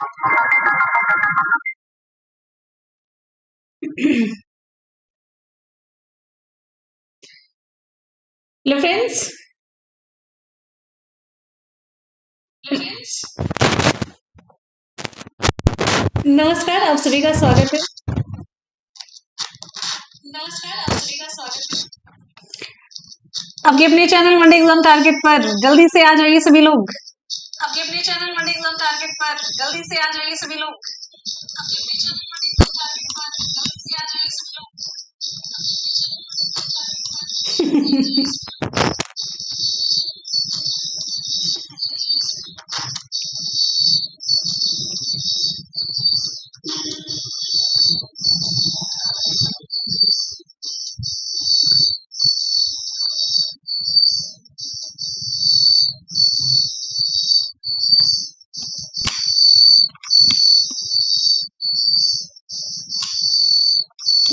Hello friends. नमस्कार, आप सभी का स्वागत है। आपके अपने चैनल मंडे एग्जाम टारगेट पर जल्दी से आ जाइए सभी लोग। आपके अपने चैनल मंडे एग्जाम टारगेट पर जल्दी से आ जाइए सभी लोग। आपके अपने चैनल मंडे एग्जाम टारगेट पर जल्दी से आ जाइए सभी लोग।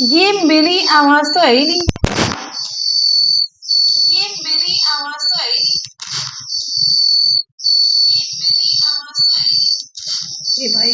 ये मेरी आवाज तो है ही नहीं। ये मेरी आवाज तो है ही नहीं। ये मेरी आवाज तो है ही नहीं। ये भाई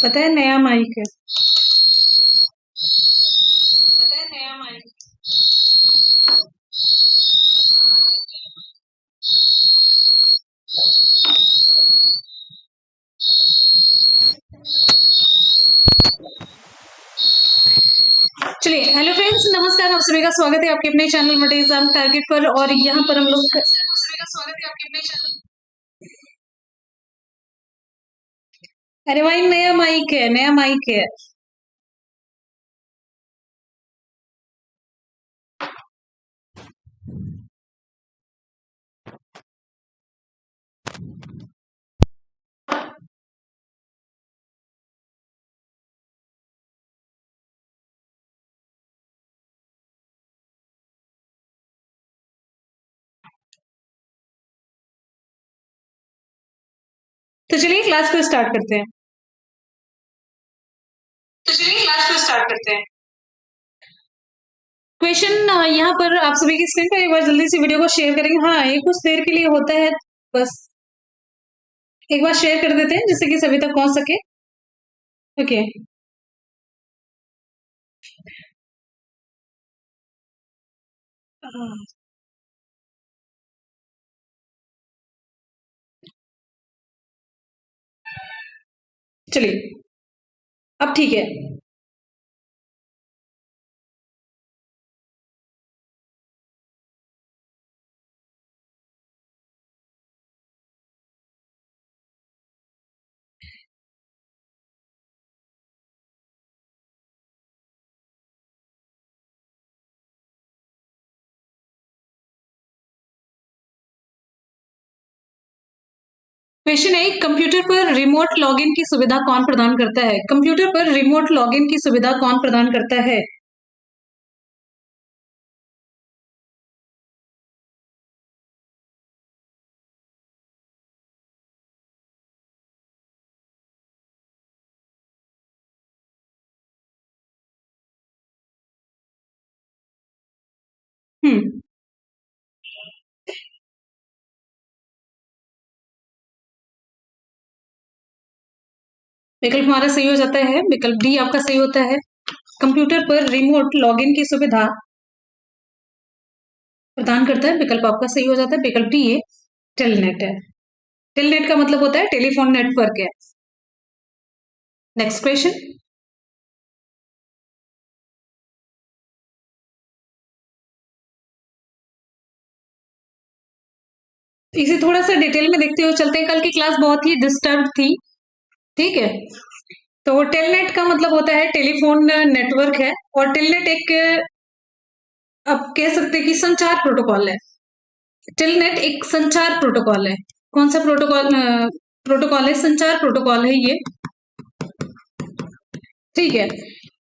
पता है नया माइक है। पता है नया माइक। चलिए, हेलो फ्रेंड्स, नमस्कार, आप सभी का स्वागत है आपके अपने चैनल मंडे एग्जाम टारगेट पर। और यहाँ पर हम लोग सभी का स्वागत है आपके अपने चैनल। अरे भाई नया माइक है, नया माइक है। तो चलिए क्लास को स्टार्ट करते हैं। क्वेश्चन यहाँ पर आप सभी की स्क्रीन पर एक बार जल्दी से वीडियो को शेयर करेंगे। हाँ, ये कुछ देर के लिए होता है, बस एक बार शेयर कर देते हैं जिससे कि सभी तक पहुंच सके। ओके, चलिए अब ठीक है। क्वेश्चन है, कंप्यूटर पर रिमोट लॉगिन की सुविधा कौन प्रदान करता है? कंप्यूटर पर रिमोट लॉगिन की सुविधा कौन प्रदान करता है? हम्म विकल्प हमारा सही हो जाता है, विकल्प डी आपका सही होता है। कंप्यूटर पर रिमोट लॉगिन की सुविधा प्रदान करता है? विकल्प आपका सही हो जाता है। विकल्प डी ये टेलनेट है। टेलनेट का मतलब होता है टेलीफोन नेटवर्क है। नेक्स्ट क्वेश्चन, इसे थोड़ा सा डिटेल में देखते हुए चलते हैं। कल की क्लास बहुत ही डिस्टर्ब थी, ठीक है। तो टेलनेट का मतलब होता है टेलीफोन नेटवर्क है, और टेलनेट एक अब कह सकते हैं कि संचार प्रोटोकॉल है। टेलनेट एक संचार प्रोटोकॉल है। कौन सा प्रोटोकॉल प्रोटोकॉल है? संचार प्रोटोकॉल है ये, ठीक है।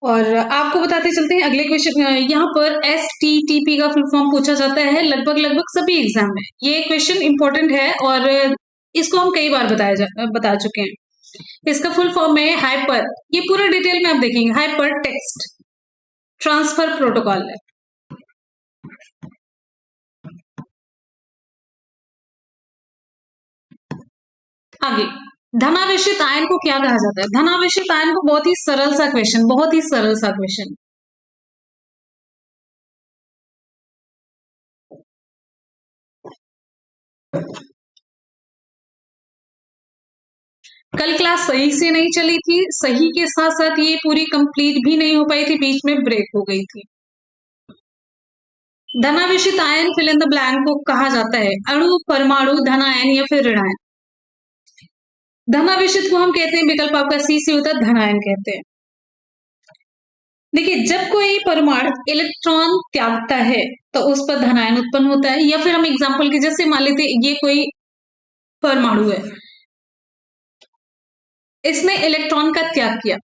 और आपको बताते चलते हैं अगले क्वेश्चन। यहाँ पर STTP का फुल फॉर्म पूछा जाता है लगभग सभी एग्जाम में। ये क्वेश्चन इंपॉर्टेंट है और इसको हम कई बार बता चुके हैं। इसका फुल फॉर्म है हाइपर, ये पूरा डिटेल में आप देखेंगे, हाइपर टेक्स्ट ट्रांसफर प्रोटोकॉल है। आगे, धनावेशित आयन को क्या कहा जाता है? धनावेशित आयन को बहुत ही सरल सा क्वेश्चन, बहुत ही सरल सा क्वेश्चन। कल क्लास सही से नहीं चली थी, सही के साथ साथ ये पूरी कंप्लीट भी नहीं हो पाई थी, बीच में ब्रेक हो गई थी। धनावेशित आयन फिल इन द ब्लैंक को कहा जाता है अणु, परमाणु, धनायन या फिर ऋणायन। धनावेशित को हम कहते हैं, विकल्प आपका सी से होता है, धनायन कहते हैं। देखिए, जब कोई परमाणु इलेक्ट्रॉन त्यागता है तो उस पर धनायन उत्पन्न होता है। या फिर हम एग्जांपल के जैसे मान लेते ये कोई परमाणु है, इसने इलेक्ट्रॉन का त्याग किया।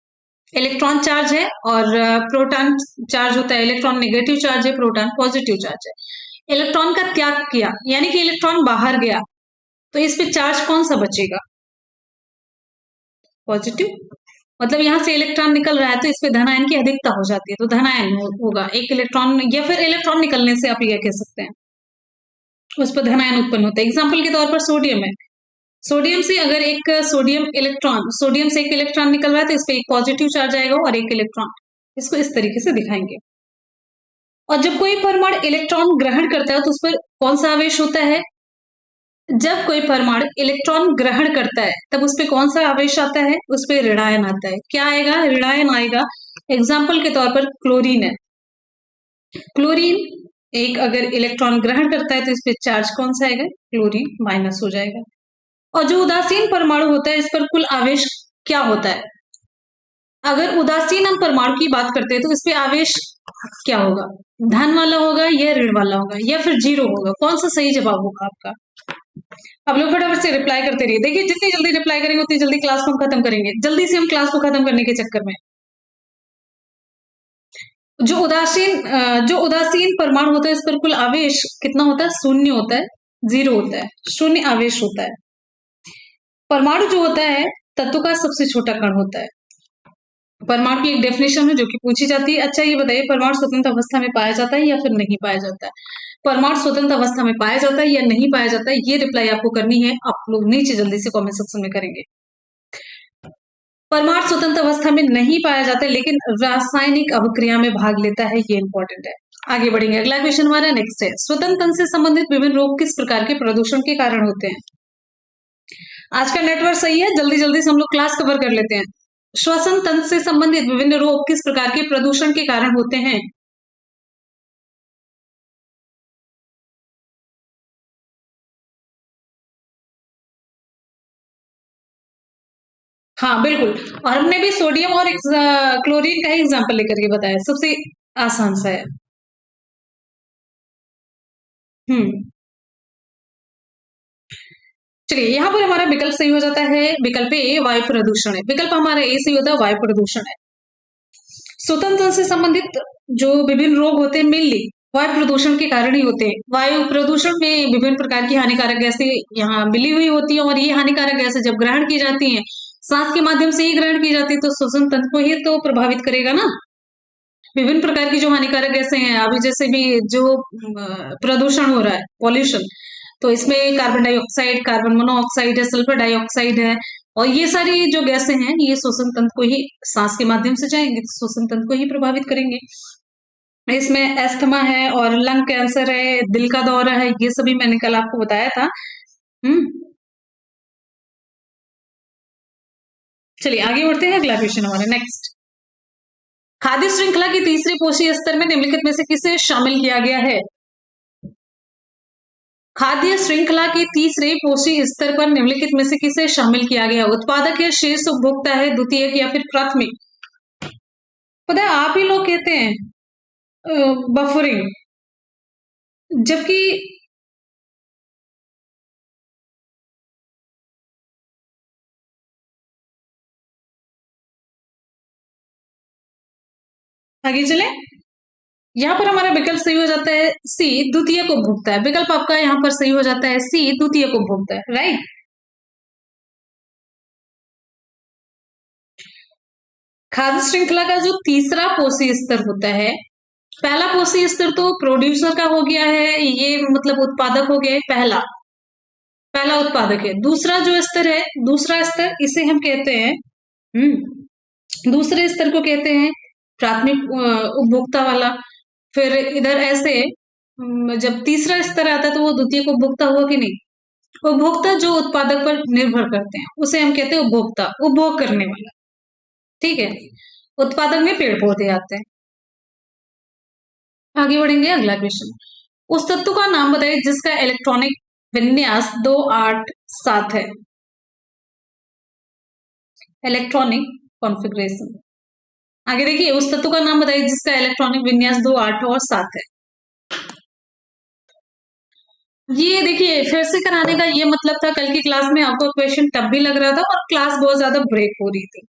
इलेक्ट्रॉन चार्ज है और प्रोटॉन चार्ज होता है। इलेक्ट्रॉन नेगेटिव चार्ज है, प्रोटॉन पॉजिटिव चार्ज है। इलेक्ट्रॉन का त्याग किया यानी कि इलेक्ट्रॉन बाहर गया, तो इस पे चार्ज कौन सा बचेगा? पॉजिटिव। मतलब यहां से इलेक्ट्रॉन निकल रहा है तो इस पे धनायन की अधिकता हो जाती है, तो धनायन होगा एक इलेक्ट्रॉन, या फिर इलेक्ट्रॉन निकलने से आप यह कह सकते हैं उस पर धनायन उत्पन्न होता है। एग्जाम्पल के तौर पर सोडियम है, सोडियम से अगर एक सोडियम से एक इलेक्ट्रॉन निकल रहा है तो इस पे एक पॉजिटिव चार्ज आएगा और एक इलेक्ट्रॉन। इसको इस तरीके से दिखाएंगे। और जब कोई परमाणु इलेक्ट्रॉन ग्रहण करता है तो उस पर कौन सा आवेश होता है? जब कोई परमाणु इलेक्ट्रॉन ग्रहण करता है तब उस पर कौन सा आवेश आता है? उस पर ऋणायन आता है। क्या आएगा? ऋणायन आएगा। एग्जाम्पल के तौर पर क्लोरीन है, क्लोरीन एक अगर इलेक्ट्रॉन ग्रहण करता है तो इस पे चार्ज कौन सा आएगा? क्लोरीन माइनस हो जाएगा। और जो उदासीन परमाणु होता है इस पर कुल आवेश क्या होता है? अगर उदासीन हम परमाणु की बात करते हैं तो इस पे आवेश क्या होगा? धन वाला होगा या ऋण वाला होगा या फिर जीरो होगा? कौन सा सही जवाब होगा आपका? आप लोग फटाफट से रिप्लाई करते रहिए। देखिए, जितनी जल्दी रिप्लाई करेंगे उतनी जल्दी क्लास को हम खत्म करेंगे। जल्दी से हम क्लास को खत्म करने के चक्कर में जो उदासीन परमाणु होता है इस पर कुल आवेश कितना होता है? शून्य होता है, जीरो होता है, शून्य आवेश होता है। परमाणु जो होता है तत्व का सबसे छोटा कण होता है। परमाणु की एक डेफिनेशन है जो कि पूछी जाती है। अच्छा, ये बताइए, परमाणु स्वतंत्र अवस्था में पाया जाता है या फिर नहीं पाया जाता है? परमाणु स्वतंत्र अवस्था में पाया जाता है या नहीं पाया जाता है, ये रिप्लाई आपको करनी है। आप लोग नीचे जल्दी से कमेंट सेक्शन में करेंगे। परमाणु स्वतंत्र अवस्था में नहीं पाया जाता है लेकिन रासायनिक अभिक्रिया में भाग लेता है, ये इंपॉर्टेंट है। आगे बढ़ेंगे, अगला क्वेश्चन हमारा नेक्स्ट है, स्वतंत्र तंत्र से संबंधित विभिन्न रोग किस प्रकार के प्रदूषण के कारण होते हैं? आज का नेटवर्क सही है, जल्दी जल्दी से हम लोग क्लास कवर कर लेते हैं। श्वसन तंत्र से संबंधित विभिन्न रोग किस प्रकार के प्रदूषण के कारण होते हैं? हाँ बिल्कुल, और हमने भी सोडियम और क्लोरीन का ही एग्जाम्पल लेकर के बताया, सबसे आसान सा है। चलिए, यहाँ पर हमारा विकल्प सही हो जाता है। विकल्प ए वायु प्रदूषण है। विकल्प हमारा ए सही होता है, वायु प्रदूषण है। स्वतंत्र से संबंधित जो विभिन्न रोग होते हैं मेनली वायु प्रदूषण के कारण ही होते हैं। वायु प्रदूषण में विभिन्न प्रकार की हानिकारक गैसें यहाँ मिली हुई होती हैं और ये हानिकारक गैसें जब ग्रहण की जाती हैं, सांस के माध्यम से ही ग्रहण की जाती है, तो श्वसन तंत्र को ही तो प्रभावित करेगा ना। विभिन्न प्रकार की जो हानिकारक गैसें हैं, अभी जैसे भी जो प्रदूषण हो रहा है, पॉल्यूशन, तो इसमें कार्बन डाइऑक्साइड, कार्बन मोनोऑक्साइड है, सल्फर डाइऑक्साइड है, और ये सारी जो गैसें हैं ये श्वसन तंत्र को ही, सांस के माध्यम से जाएंगे तो श्वसन तंत्र को ही प्रभावित करेंगे। इसमें एस्थमा है और लंग कैंसर है, दिल का दौरा है, ये सभी मैंने कल आपको बताया था। चलिए आगे बढ़ते हैं, अगला क्वेश्चन हमारा नेक्स्ट। खाद्य श्रृंखला की तीसरे पोषी स्तर में निम्नलिखित में से किसे शामिल किया गया है? खाद्य श्रृंखला के तीसरे पोषी स्तर पर निम्नलिखित में से किसे शामिल किया गया? उत्पादक है, शीर्ष उपभोक्ता है, द्वितीयक या फिर प्राथमिक? पता है आप ही लोग कहते हैं बफरिंग, जबकि आगे चले, यहाँ पर हमारा विकल्प सही हो जाता है सी, द्वितीयक उपभोक्ता है। विकल्प आपका यहाँ पर सही हो जाता है सी, द्वितीयक उपभोक्ता है, राइट। खाद्य श्रृंखला का जो तीसरा पोषी स्तर होता है, पहला पोषी स्तर तो प्रोड्यूसर का हो गया है, ये मतलब उत्पादक हो गया है, पहला उत्पादक है। दूसरा जो स्तर है, दूसरा स्तर इसे हम कहते हैं दूसरे स्तर को कहते हैं प्राथमिक उपभोक्ता वाला। फिर इधर ऐसे जब तीसरा स्तर आता है तो वो द्वितीय उपभोक्ता हुआ कि नहीं? उपभोक्ता जो उत्पादक पर निर्भर करते हैं उसे हम कहते हैं उपभोक्ता, उपभोग करने वाला, ठीक है। उत्पादक में पेड़ पौधे आते हैं। आगे बढ़ेंगे, अगला क्वेश्चन। उस तत्व का नाम बताइए जिसका इलेक्ट्रॉनिक विन्यास 287 है। Electronic configuration. आगे देखिए, उस तत्व का नाम बताइए जिसका इलेक्ट्रॉनिक विन्यास 2, 8 और 7 है। ये देखिए फिर से कराने का ये मतलब था, कल की क्लास में आपको क्वेश्चन टफ भी लग रहा था और क्लास बहुत ज्यादा ब्रेक हो रही थी।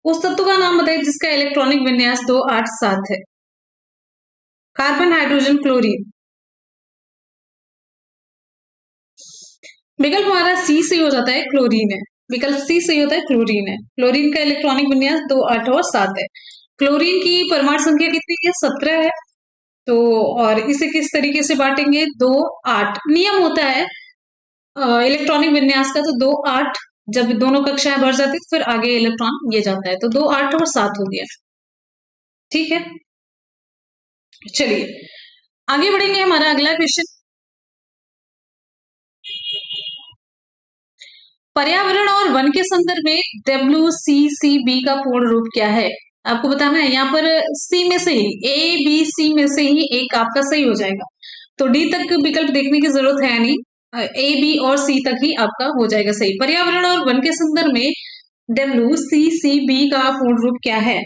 उस तत्व का नाम बताइए जिसका इलेक्ट्रॉनिक विन्यास 2, 8, 7 है। Carbon, hydrogen, chlorine. विकल्प हमारा सी सही हो जाता है, क्लोरीन है। विकल्प सी सही होता है, क्लोरीन है। क्लोरीन का इलेक्ट्रॉनिक विन्यास 2, 8 और 7 है। क्लोरीन की परमाणु संख्या कितनी है? 17 है। तो और इसे किस तरीके से बांटेंगे? 2, 8 नियम होता है इलेक्ट्रॉनिक विन्यास का, तो 2, 8 जब दोनों कक्षाएं भर जाती तो फिर आगे इलेक्ट्रॉन ये जाता है, तो 2, 8 और 7 हो गया, ठीक है। चलिए आगे बढ़ेंगे, हमारा अगला क्वेश्चन। पर्यावरण और वन के संदर्भ में WCCB का पूर्ण रूप क्या है? आपको बताना है। यहाँ पर सी में से ही, ए बी सी में से ही एक आपका सही हो जाएगा, तो डी तक विकल्प देखने की जरूरत है नहीं, ए बी और सी तक ही आपका हो जाएगा सही। पर्यावरण और वन के संदर्भ में WCCB का पूर्ण रूप क्या है?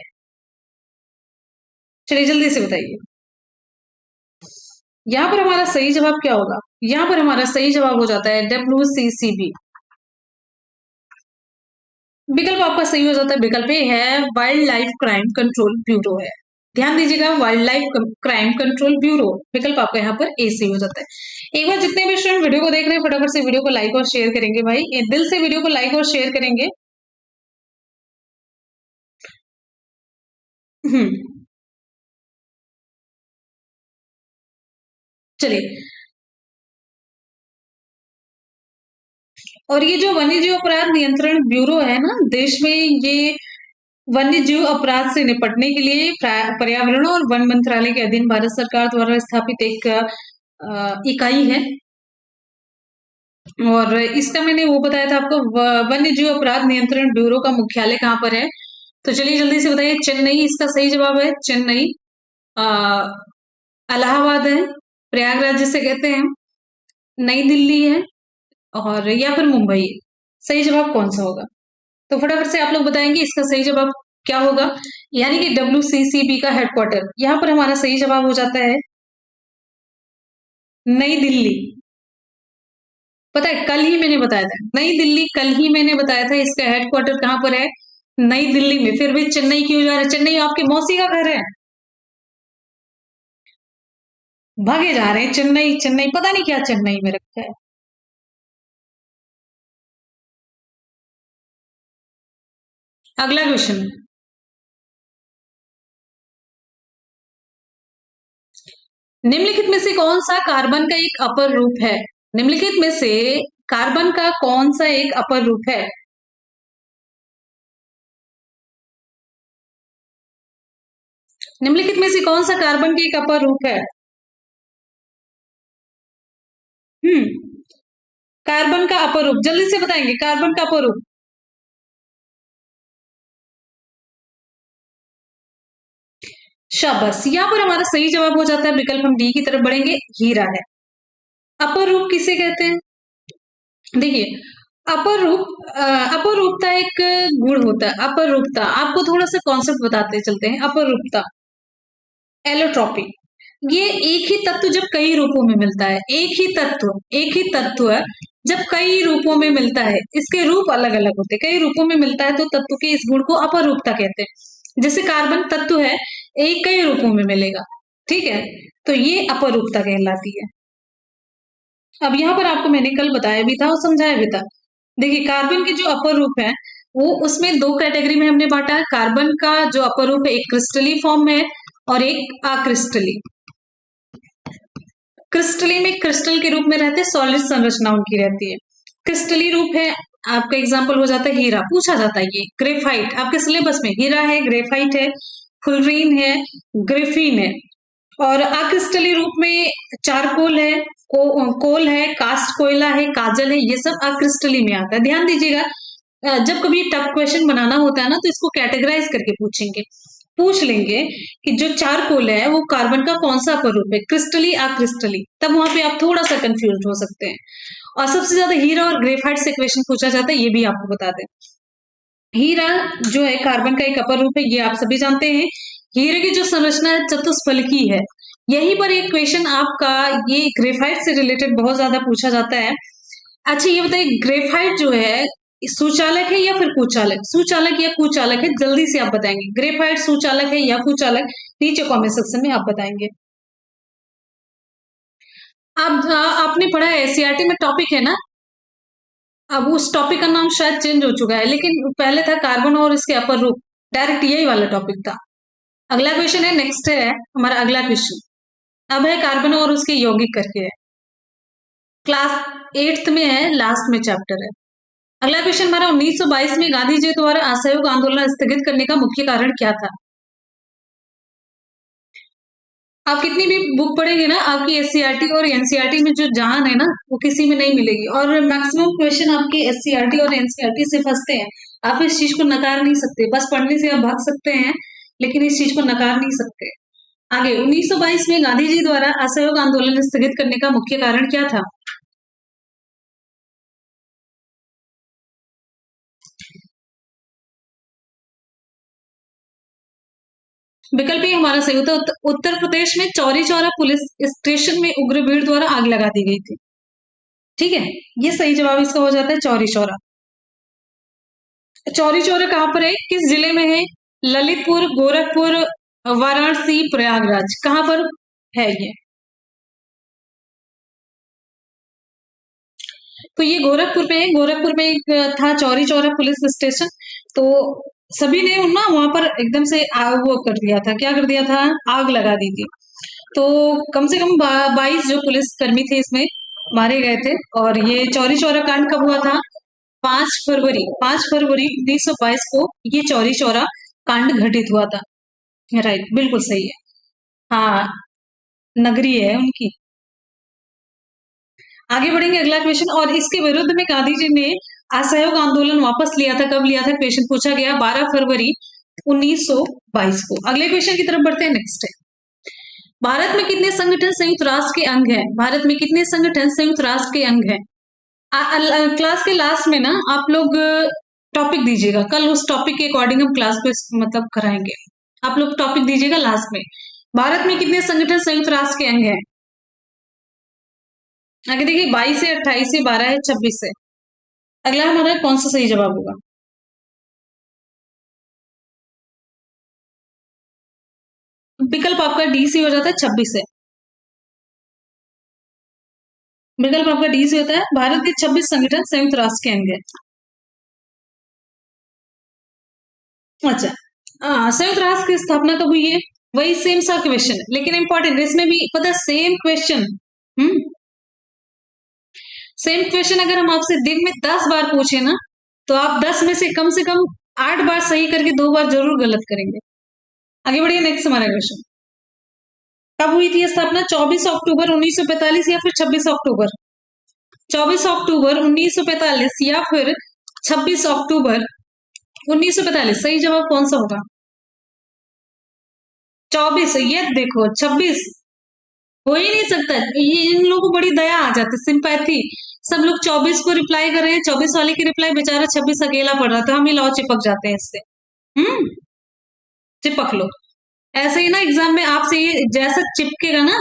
चलिए जल्दी से बताइए। यहाँ पर हमारा सही जवाब क्या होगा? यहाँ पर हमारा सही जवाब हो जाता है WCCB। विकल्प आपका सही हो जाता है, विकल्प ए है wild life crime control bureau है। ध्यान दीजिएगा, wild life crime control bureau, विकल्प आपका यहाँ पर ए सही हो जाता है। एक बार जितने भी स्टूडेंट वीडियो को देख रहे हैं फटाफट से वीडियो को लाइक और शेयर करेंगे भाई, दिल से वीडियो को लाइक और शेयर करेंगे। चलिए, और ये जो वन्य जीव अपराध नियंत्रण ब्यूरो है ना देश में, ये वन्य जीव अपराध से निपटने के लिए पर्यावरण और वन मंत्रालय के अधीन भारत सरकार द्वारा स्थापित एक इकाई है। और इसका मैंने वो बताया था आपको, वन्य जीव अपराध नियंत्रण ब्यूरो का मुख्यालय कहाँ पर है? तो चलिए जल्दी से बताइए। चेन्नई इसका सही जवाब है, चेन्नई। इलाहाबाद है, प्रयागराज जिसे कहते हैं, नई दिल्ली है, और या फिर मुंबई है। सही जवाब कौन सा होगा? तो फटाफट से आप लोग बताएंगे इसका सही जवाब क्या होगा। यानी कि WCCB का हेडक्वार्टर यहाँ पर हमारा सही जवाब हो जाता है नई दिल्ली। पता है कल ही मैंने बताया था, नई दिल्ली कल ही मैंने बताया था, इसका हेडक्वार्टर कहाँ पर है? नई दिल्ली में। फिर भी चेन्नई क्यों जा रहा है? चेन्नई आपके मौसी का घर है, भागे जा रहे हैं चेन्नई चेन्नई, पता नहीं क्या चेन्नई में रखा है। अगला क्वेश्चन, निम्नलिखित में से कौन सा कार्बन का एक अपर रूप है? निम्नलिखित में से कार्बन का कौन सा एक अपर रूप है? निम्नलिखित में से कौन सा कार्बन का एक अपर रूप है? कार्बन का अपर रूप जल्दी से बताएंगे, कार्बन का अपर रूप। शाबाश, यहाँ पर हमारा सही जवाब हो जाता है विकल्प, हम डी की तरफ बढ़ेंगे, हीरा है। अपर रूप किसे कहते हैं? देखिए, अपर रूप अपर रूपता एक गुण होता है। अपर रूपता, आपको थोड़ा सा कॉन्सेप्ट बताते चलते हैं। अपर रूपता, एलोट्रॉपी, ये एक ही तत्व जब कई रूपों में मिलता है, एक ही तत्व जब कई रूपों में मिलता है, इसके रूप अलग अलग होते हैं, कई रूपों में मिलता है तो तत्व के इस गुण को अपर रूपता कहते हैं। जैसे कार्बन तत्व है, एक कई रूपों में मिलेगा, ठीक है, तो ये अपर रूपता कहलाती है। अब यहाँ पर आपको मैंने कल बताया भी था और समझाया भी था। देखिए, कार्बन के जो अपर रूप है वो उसमें दो कैटेगरी में हमने बांटा है। कार्बन का जो अपर रूप है एक क्रिस्टली फॉर्म में है और एक अक्रिस्टली। क्रिस्टली में क्रिस्टल के रूप में रहते हैं, सॉलिड संरचना उनकी रहती है। क्रिस्टली रूप है, आपका एग्जाम्पल हो जाता है हीरा, पूछा जाता है ये ग्रेफाइट, आपके सिलेबस में हीरा है, ग्रेफाइट है, फुलरीन है, ग्रेफीन है। और अक्रिस्टली रूप में चारकोल है, कोल है, कास्ट कोयला है, काजल है, ये सब अक्रिस्टली में आता है। ध्यान दीजिएगा, जब कभी टफ क्वेश्चन बनाना होता है ना तो इसको कैटेगराइज करके पूछेंगे, पूछ लेंगे कि जो चारकोल है वो कार्बन का कौन सा अपर रूप है, क्रिस्टली अक्रिस्टली, तब वहां पे आप थोड़ा सा कंफ्यूज हो सकते हैं। और सबसे ज्यादा हीरा और ग्रेफाइट से क्वेश्चन पूछा जाता है, ये भी आपको बता दें। हीरा जो है कार्बन का एक अपर रूप है, ये आप सभी जानते हैं। हीरे की जो संरचना है चतुष्फलकी है। यहीं पर एक क्वेश्चन आपका ये ग्रेफाइट से रिलेटेड बहुत ज्यादा पूछा जाता है। अच्छा ये बताइए, ग्रेफाइट जो है सुचालक है या फिर कुचालक? सुचालक या कुचालक है, जल्दी से आप बताएंगे। ग्रेफाइट सुचालक है या कुचालक? नीचे कमेंट सेक्शन में आप बताएंगे। अब आपने पढ़ा है एससीईआरटी में टॉपिक है ना, अब उस टॉपिक का नाम शायद चेंज हो चुका है, लेकिन पहले था कार्बन और इसके अपर रूप, डायरेक्ट यही वाला टॉपिक था। अगला क्वेश्चन है, नेक्स्ट है हमारा अगला क्वेश्चन, अब है कार्बन और उसके यौगिक करके है, क्लास 8th में है, लास्ट में चैप्टर है। अगला क्वेश्चन हमारा 1922 में गांधी जी द्वारा असहयोग आंदोलन स्थगित करने का मुख्य कारण क्या था? आप कितनी भी बुक पढ़ेंगे ना, आपकी एससीईआरटी और एनसीईआरटी में जो जान है ना वो किसी में नहीं मिलेगी, और मैक्सिमम क्वेश्चन आपके एससीईआरटी और एनसीईआरटी से फंसते हैं। आप इस चीज को नकार नहीं सकते, बस पढ़ने से आप भाग सकते हैं, लेकिन इस चीज को नकार नहीं सकते। आगे 1922 में गांधी जी द्वारा असहयोग आंदोलन स्थगित करने का मुख्य कारण क्या था? विकल्प ए हमारा सही होता है, उत्तर प्रदेश में चौरी चौरा पुलिस स्टेशन में उग्र भीड़ द्वारा आग लगा दी गई थी। ठीक है, ये सही जवाब इसका हो जाता है चौरी चौरा। चौरी चौरा कहाँ पर है, किस जिले में है? ललितपुर, गोरखपुर, वाराणसी, प्रयागराज, कहाँ पर है ये? तो ये गोरखपुर में है। गोरखपुर में एक था चौरी चौरा पुलिस स्टेशन, तो सभी ने ना वहां पर एकदम से आग वो कर दिया था, क्या कर दिया था, आग लगा दी थी। तो कम से कम 22 जो पुलिस कर्मी थे इसमें मारे गए थे। और ये चौरी चौरा कांड कब हुआ था? 5 फरवरी 1922 को ये चौरी चौरा कांड घटित हुआ था। राइट, बिल्कुल सही है। हाँ, नगरी है उनकी। आगे बढ़ेंगे, अगला क्वेश्चन, और इसके विरुद्ध में गांधी जी ने असहयोग आंदोलन वापस लिया था, कब लिया था? क्वेश्चन पूछा गया 12 फरवरी 1922 को। अगले क्वेश्चन की तरफ बढ़ते हैं, नेक्स्ट है, भारत में कितने संगठन संयुक्त राष्ट्र के अंग हैं? भारत में कितने संगठन संयुक्त राष्ट्र के अंग हैं? क्लास के लास्ट में ना आप लोग टॉपिक दीजिएगा, कल उस टॉपिक के अकॉर्डिंग हम क्लास को मतलब कराएंगे। आप लोग टॉपिक दीजिएगा लास्ट में, भारत में कितने संगठन संयुक्त राष्ट्र के अंग हैं? आगे देखिए, 22 है, 28 है, 12 है, 26 है। अगला हमारा कौन सा सही जवाब होगा? विकल्प आपका डी सी हो जाता है, 26 है। विकल्प आपका डी सी होता है, भारत के 26 संगठन संयुक्त राष्ट्र के अंग है। अच्छा, संयुक्त राष्ट्र की स्थापना कब हुई है? वही सेम सा क्वेश्चन है, लेकिन इंपॉर्टेंट इसमें भी पता, सेम क्वेश्चन। हम्म सेम क्वेश्चन अगर हम आपसे दिन में 10 बार पूछे ना, तो आप 10 में से कम 8 बार सही करके 2 बार जरूर गलत करेंगे। आगे बढ़िए, नेक्स्ट हमारा क्वेश्चन। कब हुई थी स्थापना? 24 अक्टूबर 1945 या फिर 26 अक्टूबर? 24 अक्टूबर 1945 या फिर 26 अक्टूबर 1945? सही जवाब कौन सा होगा? 24। ये देखो 26 हो ही नहीं सकता। ये इन लोगों को बड़ी दया आ जाती, सिंपैथी। सब लोग 24 को रिप्लाई कर रहे हैं, 24 वाले की रिप्लाई, बेचारा 26 अकेला पड़ रहा था, हम ही लाओ चिपक जाते हैं इससे। चिपक लो। ऐसे ही ना एग्जाम में आपसे ये जैसा चिपकेगा ना,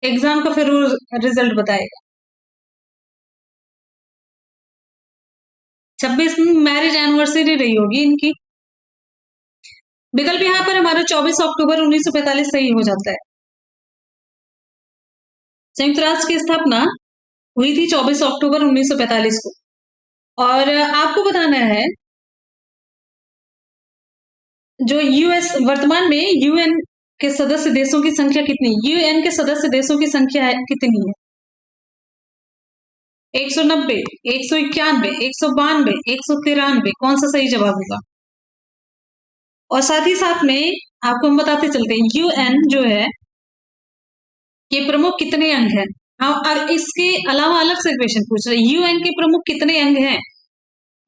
एग्जाम का फिर रिजल्ट बताएगा। 26 मैरिज एनिवर्सरी रही होगी इनकी। विकल्प यहाँ पर हमारा 24 अक्टूबर 1945 सही हो जाता है। संयुक्त राष्ट्र की स्थापना हुई थी 24 अक्टूबर 1945 को। और आपको बताना है, जो यूएस वर्तमान में यूएन के सदस्य देशों की संख्या कितनी? यूएन के सदस्य देशों की संख्या कितनी है? 190, 191, 192, 193? कौन सा सही जवाब होगा? और साथ ही साथ में आपको हम बताते चलते हैं, यूएन जो है ये प्रमुख कितने अंग हैं? हाँ, और इसके अलावा अलग से क्वेश्चन पूछ रहे हैं, यूएन के प्रमुख कितने अंग हैं?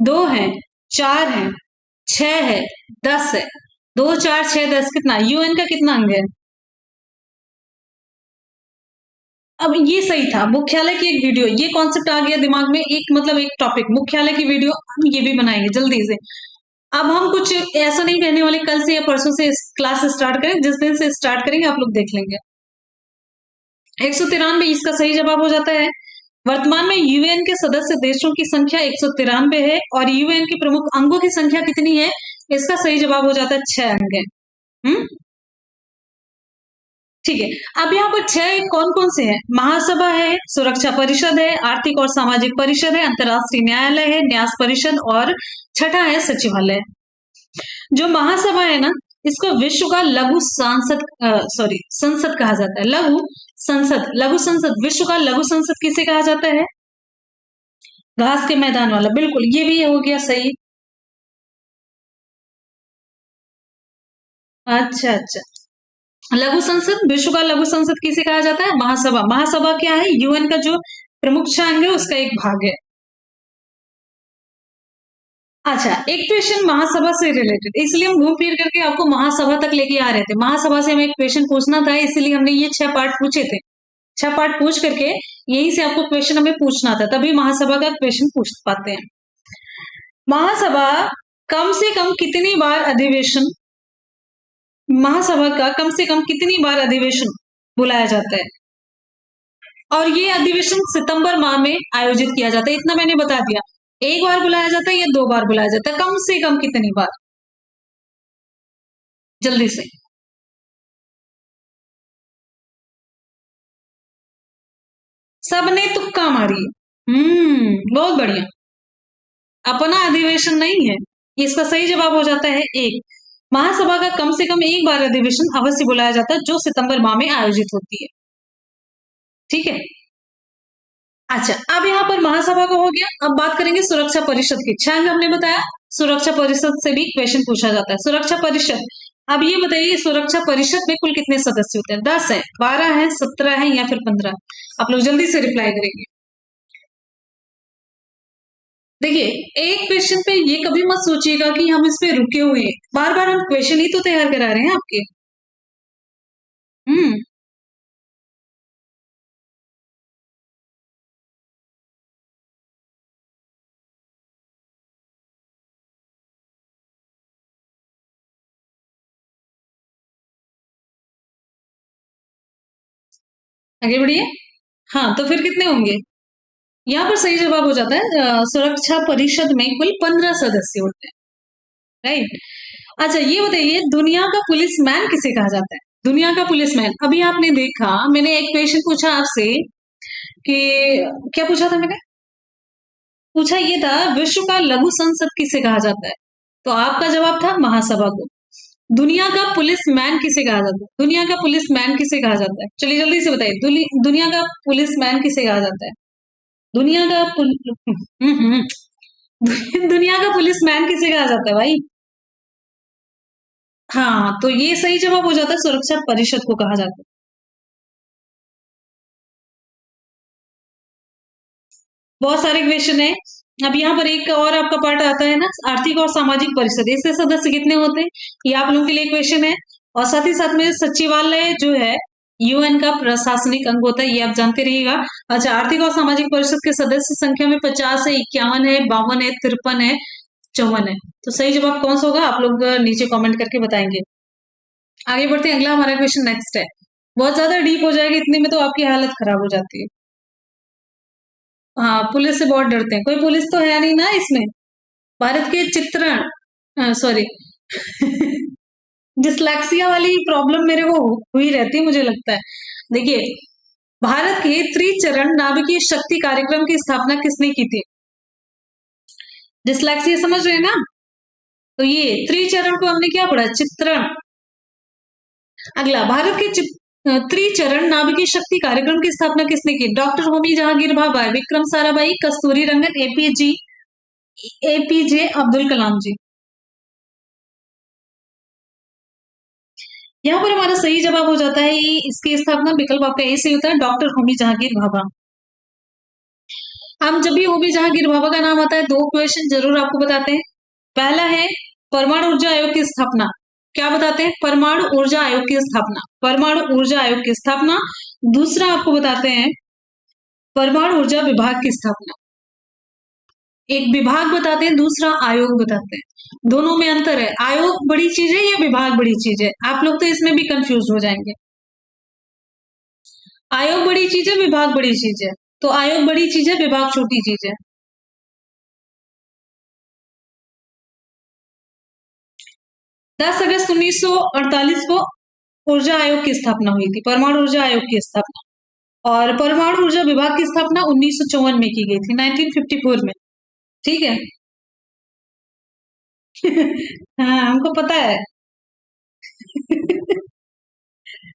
2 हैं, 4 हैं, 6 है, 10 है? 2, 4, 6, 10 कितना? यूएन का कितना अंग है? अब ये सही था, मुख्यालय की एक वीडियो, ये कॉन्सेप्ट आ गया दिमाग में, एक मतलब एक टॉपिक मुख्यालय की वीडियो हम ये भी बनाएंगे जल्दी से। अब हम कुछ ऐसा नहीं कहने वाले कल से या परसों से क्लास स्टार्ट करें, जिस दिन से स्टार्ट करेंगे आप लोग देख लेंगे। 193 इसका सही जवाब हो जाता है। वर्तमान में यूएन के सदस्य देशों की संख्या 193 है, और यूएन के प्रमुख अंगों की संख्या कितनी है? इसका सही जवाब हो जाता है 6 अंग है। ठीक है। अब यहाँ पर 6 कौन कौन से हैं? महासभा है, सुरक्षा परिषद है, आर्थिक और सामाजिक परिषद है, अंतर्राष्ट्रीय न्यायालय है, न्यास परिषद, और छठा है सचिवालय। जो महासभा है ना, इसको विश्व का लघु संसद कहा जाता है। लघु संसद, विश्व का लघु संसद किसे कहा जाता है? घास के मैदान वाला, बिल्कुल, ये भी हो गया सही। अच्छा अच्छा, लघु संसद, विश्व का लघु संसद किसे कहा जाता है? महासभा। महासभा क्या है? यूएन का जो प्रमुख अंग है उसका एक भाग है। अच्छा, एक क्वेश्चन महासभा से रिलेटेड, इसलिए हम घूम फिर करके आपको महासभा तक लेके आ रहे थे। महासभा से हमें एक क्वेश्चन पूछना था, इसलिए हमने ये 6 पार्ट पूछे थे। 6 पार्ट पूछ करके यहीं से आपको क्वेश्चन हमें पूछना था, तभी महासभा का क्वेश्चन पूछ पाते हैं। महासभा कम से कम कितनी बार अधिवेशन, महासभा का कम से कम कितनी बार अधिवेशन बुलाया जाता है? और ये अधिवेशन सितंबर माह में आयोजित किया जाता है, इतना मैंने बता दिया। 1 बार बुलाया जाता है या 2 बार बुलाया जाता है? कम से कम कितनी बार? जल्दी से। सबने तुक्का मारी है। बहुत बढ़िया। अपना अधिवेशन नहीं है, इसका सही जवाब हो जाता है 1। महासभा का कम से कम 1 बार अधिवेशन अवश्य बुलाया जाता है, जो सितंबर माह में आयोजित होती है। ठीक है। अच्छा, अब यहाँ पर महासभा का हो गया। अब बात करेंगे सुरक्षा परिषद की। 6 हमने बताया, सुरक्षा परिषद से भी क्वेश्चन पूछा जाता है। सुरक्षा परिषद, अब ये बताइए सुरक्षा परिषद में कुल कितने सदस्य होते हैं? 10 है, 12 है, 17 है, या फिर 15? आप लोग जल्दी से रिप्लाई करेंगे। देखिए, एक क्वेश्चन पे ये कभी मत सोचिएगा कि हम इस पे रुके हुए हैं, बार बार हम क्वेश्चन ही तो तैयार करा रहे हैं आपके। हम्म आगे बढ़िए। हाँ, तो फिर कितने होंगे? यहाँ पर सही जवाब हो जाता है, सुरक्षा परिषद में कुल 15 सदस्य होते हैं। राइट। अच्छा, ये बताइए दुनिया का पुलिसमैन किसे कहा जाता है? दुनिया का पुलिसमैन, अभी आपने देखा मैंने एक क्वेश्चन पूछा आपसे कि, क्या पूछा था मैंने? पूछा ये था विश्व का लघु संसद किसे कहा जाता है? तो आपका जवाब था महासभा को। दुनिया का पुलिसमैन किसे कहा जाता है? दुनिया का पुलिसमैन किसे कहा जाता है? चलिए जल्दी से बताइए, दुनिया का पुलिसमैन किसे कहा जाता है? दुनिया का दुनिया का पुलिसमैन किसे कहा जाता है भाई? हाँ, तो ये सही जवाब हो जाता है, सुरक्षा परिषद को कहा जाता है। बहुत सारे क्वेश्चन है। अब यहाँ पर एक और आपका पार्ट आता है ना, आर्थिक और सामाजिक परिषद, इसके सदस्य कितने होते हैं, ये आप लोगों के लिए क्वेश्चन है। और साथ ही साथ में सचिवालय जो है यूएन का प्रशासनिक अंग होता है, ये आप जानते रहिएगा। अच्छा, आर्थिक और सामाजिक परिषद के सदस्य संख्या में 50 है, 51 है, 52 है, 53 है, 54 है। तो सही जवाब कौन सा होगा, आप लोग नीचे कमेंट करके बताएंगे। आगे बढ़ते हैं, अगला हमारा क्वेश्चन नेक्स्ट है। बहुत ज्यादा डीप हो जाएगा, इतने में तो आपकी हालत खराब हो जाती है। हाँ, पुलिस से बहुत डरते हैं, कोई पुलिस तो है नहीं ना इसमें। भारत के चित्रण, सॉरी डिसलेक्सिया वाली प्रॉब्लम मेरे को हुई रहती है, मुझे लगता है। देखिए, भारत के त्रिचरण नाभिकीय शक्ति कार्यक्रम की स्थापना किसने की थी? डिसलेक्सिया समझ रहे हैं ना? तो ये त्रिचरण को हमने क्या पढ़ा, चित्रण। अगला, भारत के त्रिचरण नाभिकीय शक्ति कार्यक्रम की स्थापना किसने की? डॉक्टर होमी जहांगीर भाभा, विक्रम साराभाई, कस्तूरी रंगन, एपीजे अब्दुल कलाम जी। यहाँ पर हमारा सही जवाब हो जाता है, इसकी स्थापना विकल्प आपका ए से होता है, डॉक्टर होमी जहांगीर भाभा। हम जब भी होमी जहांगीर भाभा का नाम आता है, दो क्वेश्चन जरूर आपको बताते हैं। पहला है परमाणु ऊर्जा आयोग की स्थापना, क्या बताते हैं? परमाणु ऊर्जा आयोग की स्थापना, परमाणु ऊर्जा आयोग की स्थापना। दूसरा आपको बताते हैं परमाणु ऊर्जा विभाग की स्थापना। एक विभाग बताते हैं, दूसरा आयोग बताते हैं, दोनों में अंतर है। आयोग बड़ी चीज है या विभाग बड़ी चीज है? आप लोग तो इसमें भी कंफ्यूज हो जाएंगे। आयोग बड़ी चीज है, विभाग बड़ी चीज है? तो आयोग बड़ी चीज है, विभाग छोटी चीज है। 10 अगस्त 1948 को ऊर्जा आयोग की स्थापना हुई थी, परमाणु ऊर्जा आयोग की स्थापना। और परमाणु ऊर्जा विभाग की स्थापना 1954 में की गई थी, 1954 में। ठीक है। हाँ, हमको पता है।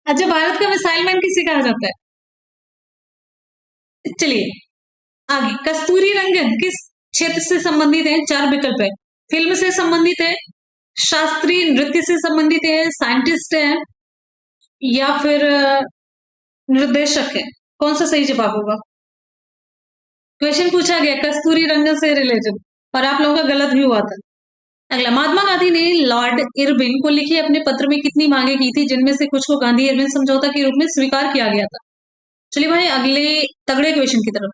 अच्छा, भारत का मिसाइल मैन किसे कहा जाता है? चलिए आगे, कस्तूरी रंगन किस क्षेत्र से संबंधित है? चार विकल्प है। फिल्म से संबंधित है, शास्त्रीय नृत्य से संबंधित है, साइंटिस्ट है, या फिर निर्देशक है? कौन सा सही जवाब होगा? क्वेश्चन पूछा गया कस्तूरी रंगन से रिलेटेड, और आप लोगों का गलत भी हुआ था। अगला, महात्मा गांधी ने लॉर्ड इरविन को लिखे अपने पत्र में कितनी मांगे की थी, जिनमें से कुछ को गांधी इरविन समझौता के रूप में स्वीकार किया गया था? चलिए भाई, अगले तगड़े क्वेश्चन की तरफ।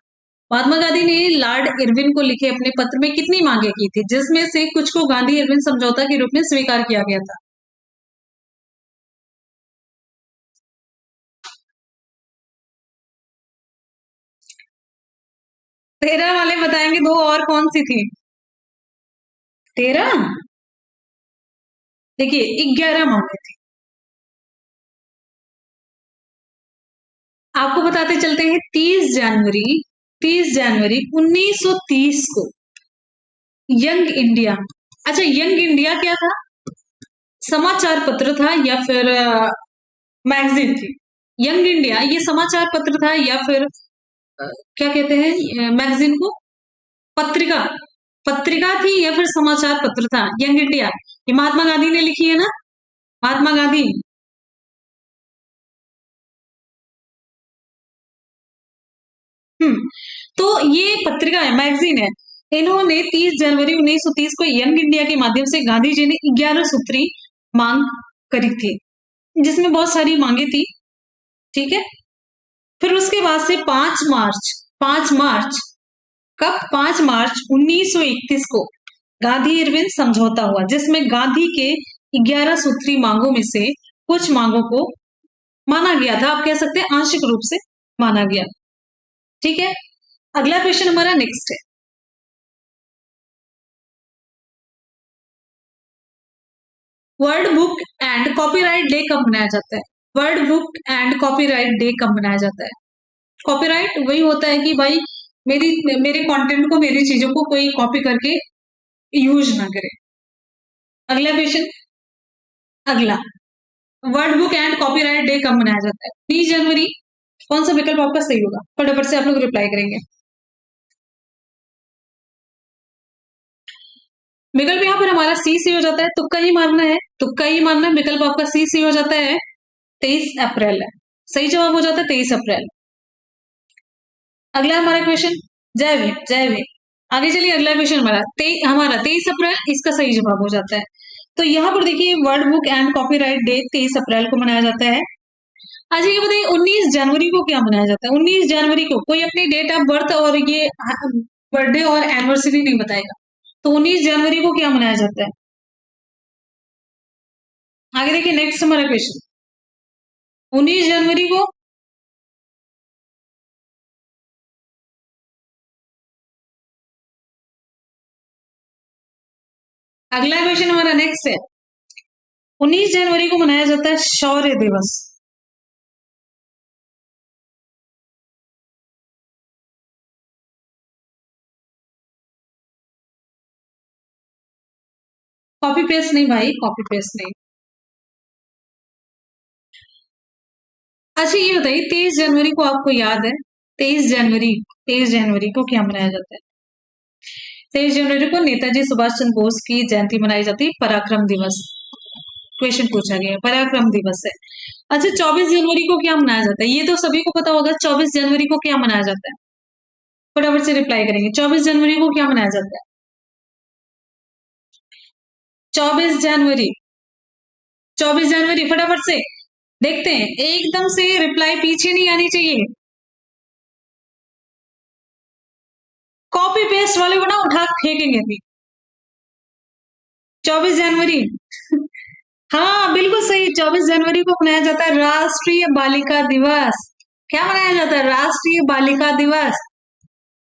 महात्मा गांधी ने लॉर्ड इरविन को लिखे अपने पत्र में कितनी मांगे की थी, जिसमें से कुछ को गांधी इरविन समझौता के रूप में स्वीकार किया गया था? 13 वाले बताएंगे, दो और कौन सी थी? 13? देखिए, 11 मांगे थे। आपको बताते चलते हैं, 30 जनवरी 1930 को यंग इंडिया, अच्छा यंग इंडिया क्या था, समाचार पत्र था या फिर मैगजीन थी? यंग इंडिया ये समाचार पत्र था या फिर क्या कहते हैं मैगजीन को, पत्रिका, पत्रिका थी या फिर समाचार पत्र था? यंग इंडिया ये महात्मा गांधी ने लिखी है ना, महात्मा गांधी। हम्म, तो ये पत्रिका है, मैगजीन है। इन्होंने 30 जनवरी 1930 को यंग इंडिया के माध्यम से गांधी जी ने 11 सूत्री मांग करी थी, जिसमें बहुत सारी मांगे थी। ठीक है। फिर उसके बाद से 5 मार्च कब, 5 मार्च 1931 को गांधी इरविन समझौता हुआ, जिसमें गांधी के 11 सूत्री मांगों में से कुछ मांगों को माना गया था, आप कह सकते हैं आंशिक रूप से माना गया। ठीक है। अगला क्वेश्चन हमारा नेक्स्ट है, world book and copyright day कब मनाया जाता है? World book and copyright day कब मनाया जाता है? कॉपीराइट वही होता है कि भाई मेरे कंटेंट को, मेरी चीजों को कोई कॉपी करके यूज ना करे। अगला क्वेश्चन, अगला, world book and copyright day कब मनाया जाता है? 20 जनवरी। कौन सा विकल्प आपका सही होगा? फटाफट से आप लोग रिप्लाई करेंगे। विकल्प यहाँ पर हमारा सी सी हो जाता है, तुक्का ही मारना है, तुक्का ही मारना है। विकल्प आपका सी सी हो जाता है, 23 अप्रैल है। सही जवाब हो जाता है 23 अप्रैल। अगला हमारा क्वेश्चन, जय भीम जय भीम। आगे चलिए, अगला क्वेश्चन हमारा 23 अप्रैल, इसका सही जवाब हो जाता है। तो यहाँ पर देखिए, world book and copyright day 23 अप्रैल को मनाया जाता है। अच्छा ये बताइए, 19 जनवरी को क्या मनाया जाता है? 19 जनवरी को कोई अपनी डेट ऑफ बर्थ और ये बर्थडे और एनिवर्सरी नहीं बताएगा, तो 19 जनवरी को क्या मनाया जाता है? आगे देखिए, नेक्स्ट हमारा क्वेश्चन, 19 जनवरी को अगला क्वेश्चन हमारा नेक्स्ट है, 19 जनवरी को मनाया जाता है शौर्य दिवस। कॉपी पेस्ट नहीं भाई, कॉपी पेस्ट नहीं। अच्छा ये बताइए, 23 जनवरी को आपको याद है, 23 जनवरी को क्या मनाया जाता है? 23 जनवरी को नेताजी सुभाष चंद्र बोस की जयंती मनाई जाती है, पराक्रम दिवस। क्वेश्चन पूछा गया है, पराक्रम दिवस है। अच्छा 24 जनवरी को क्या मनाया जाता है? ये तो सभी को पता होगा, 24 जनवरी को क्या मनाया जाता है? फटाफट से रिप्लाई करेंगे, 24 जनवरी को क्या मनाया जाता है? 24 जनवरी, 24 जनवरी, फटाफट से देखते हैं, एकदम से रिप्लाई पीछे नहीं आनी चाहिए। कॉपी पेस्ट वाले को ना उठा के फेंकेंगे अभी। 24 जनवरी, हाँ बिल्कुल सही, 24 जनवरी को मनाया जाता है राष्ट्रीय बालिका दिवस। क्या मनाया जाता है? राष्ट्रीय बालिका दिवस।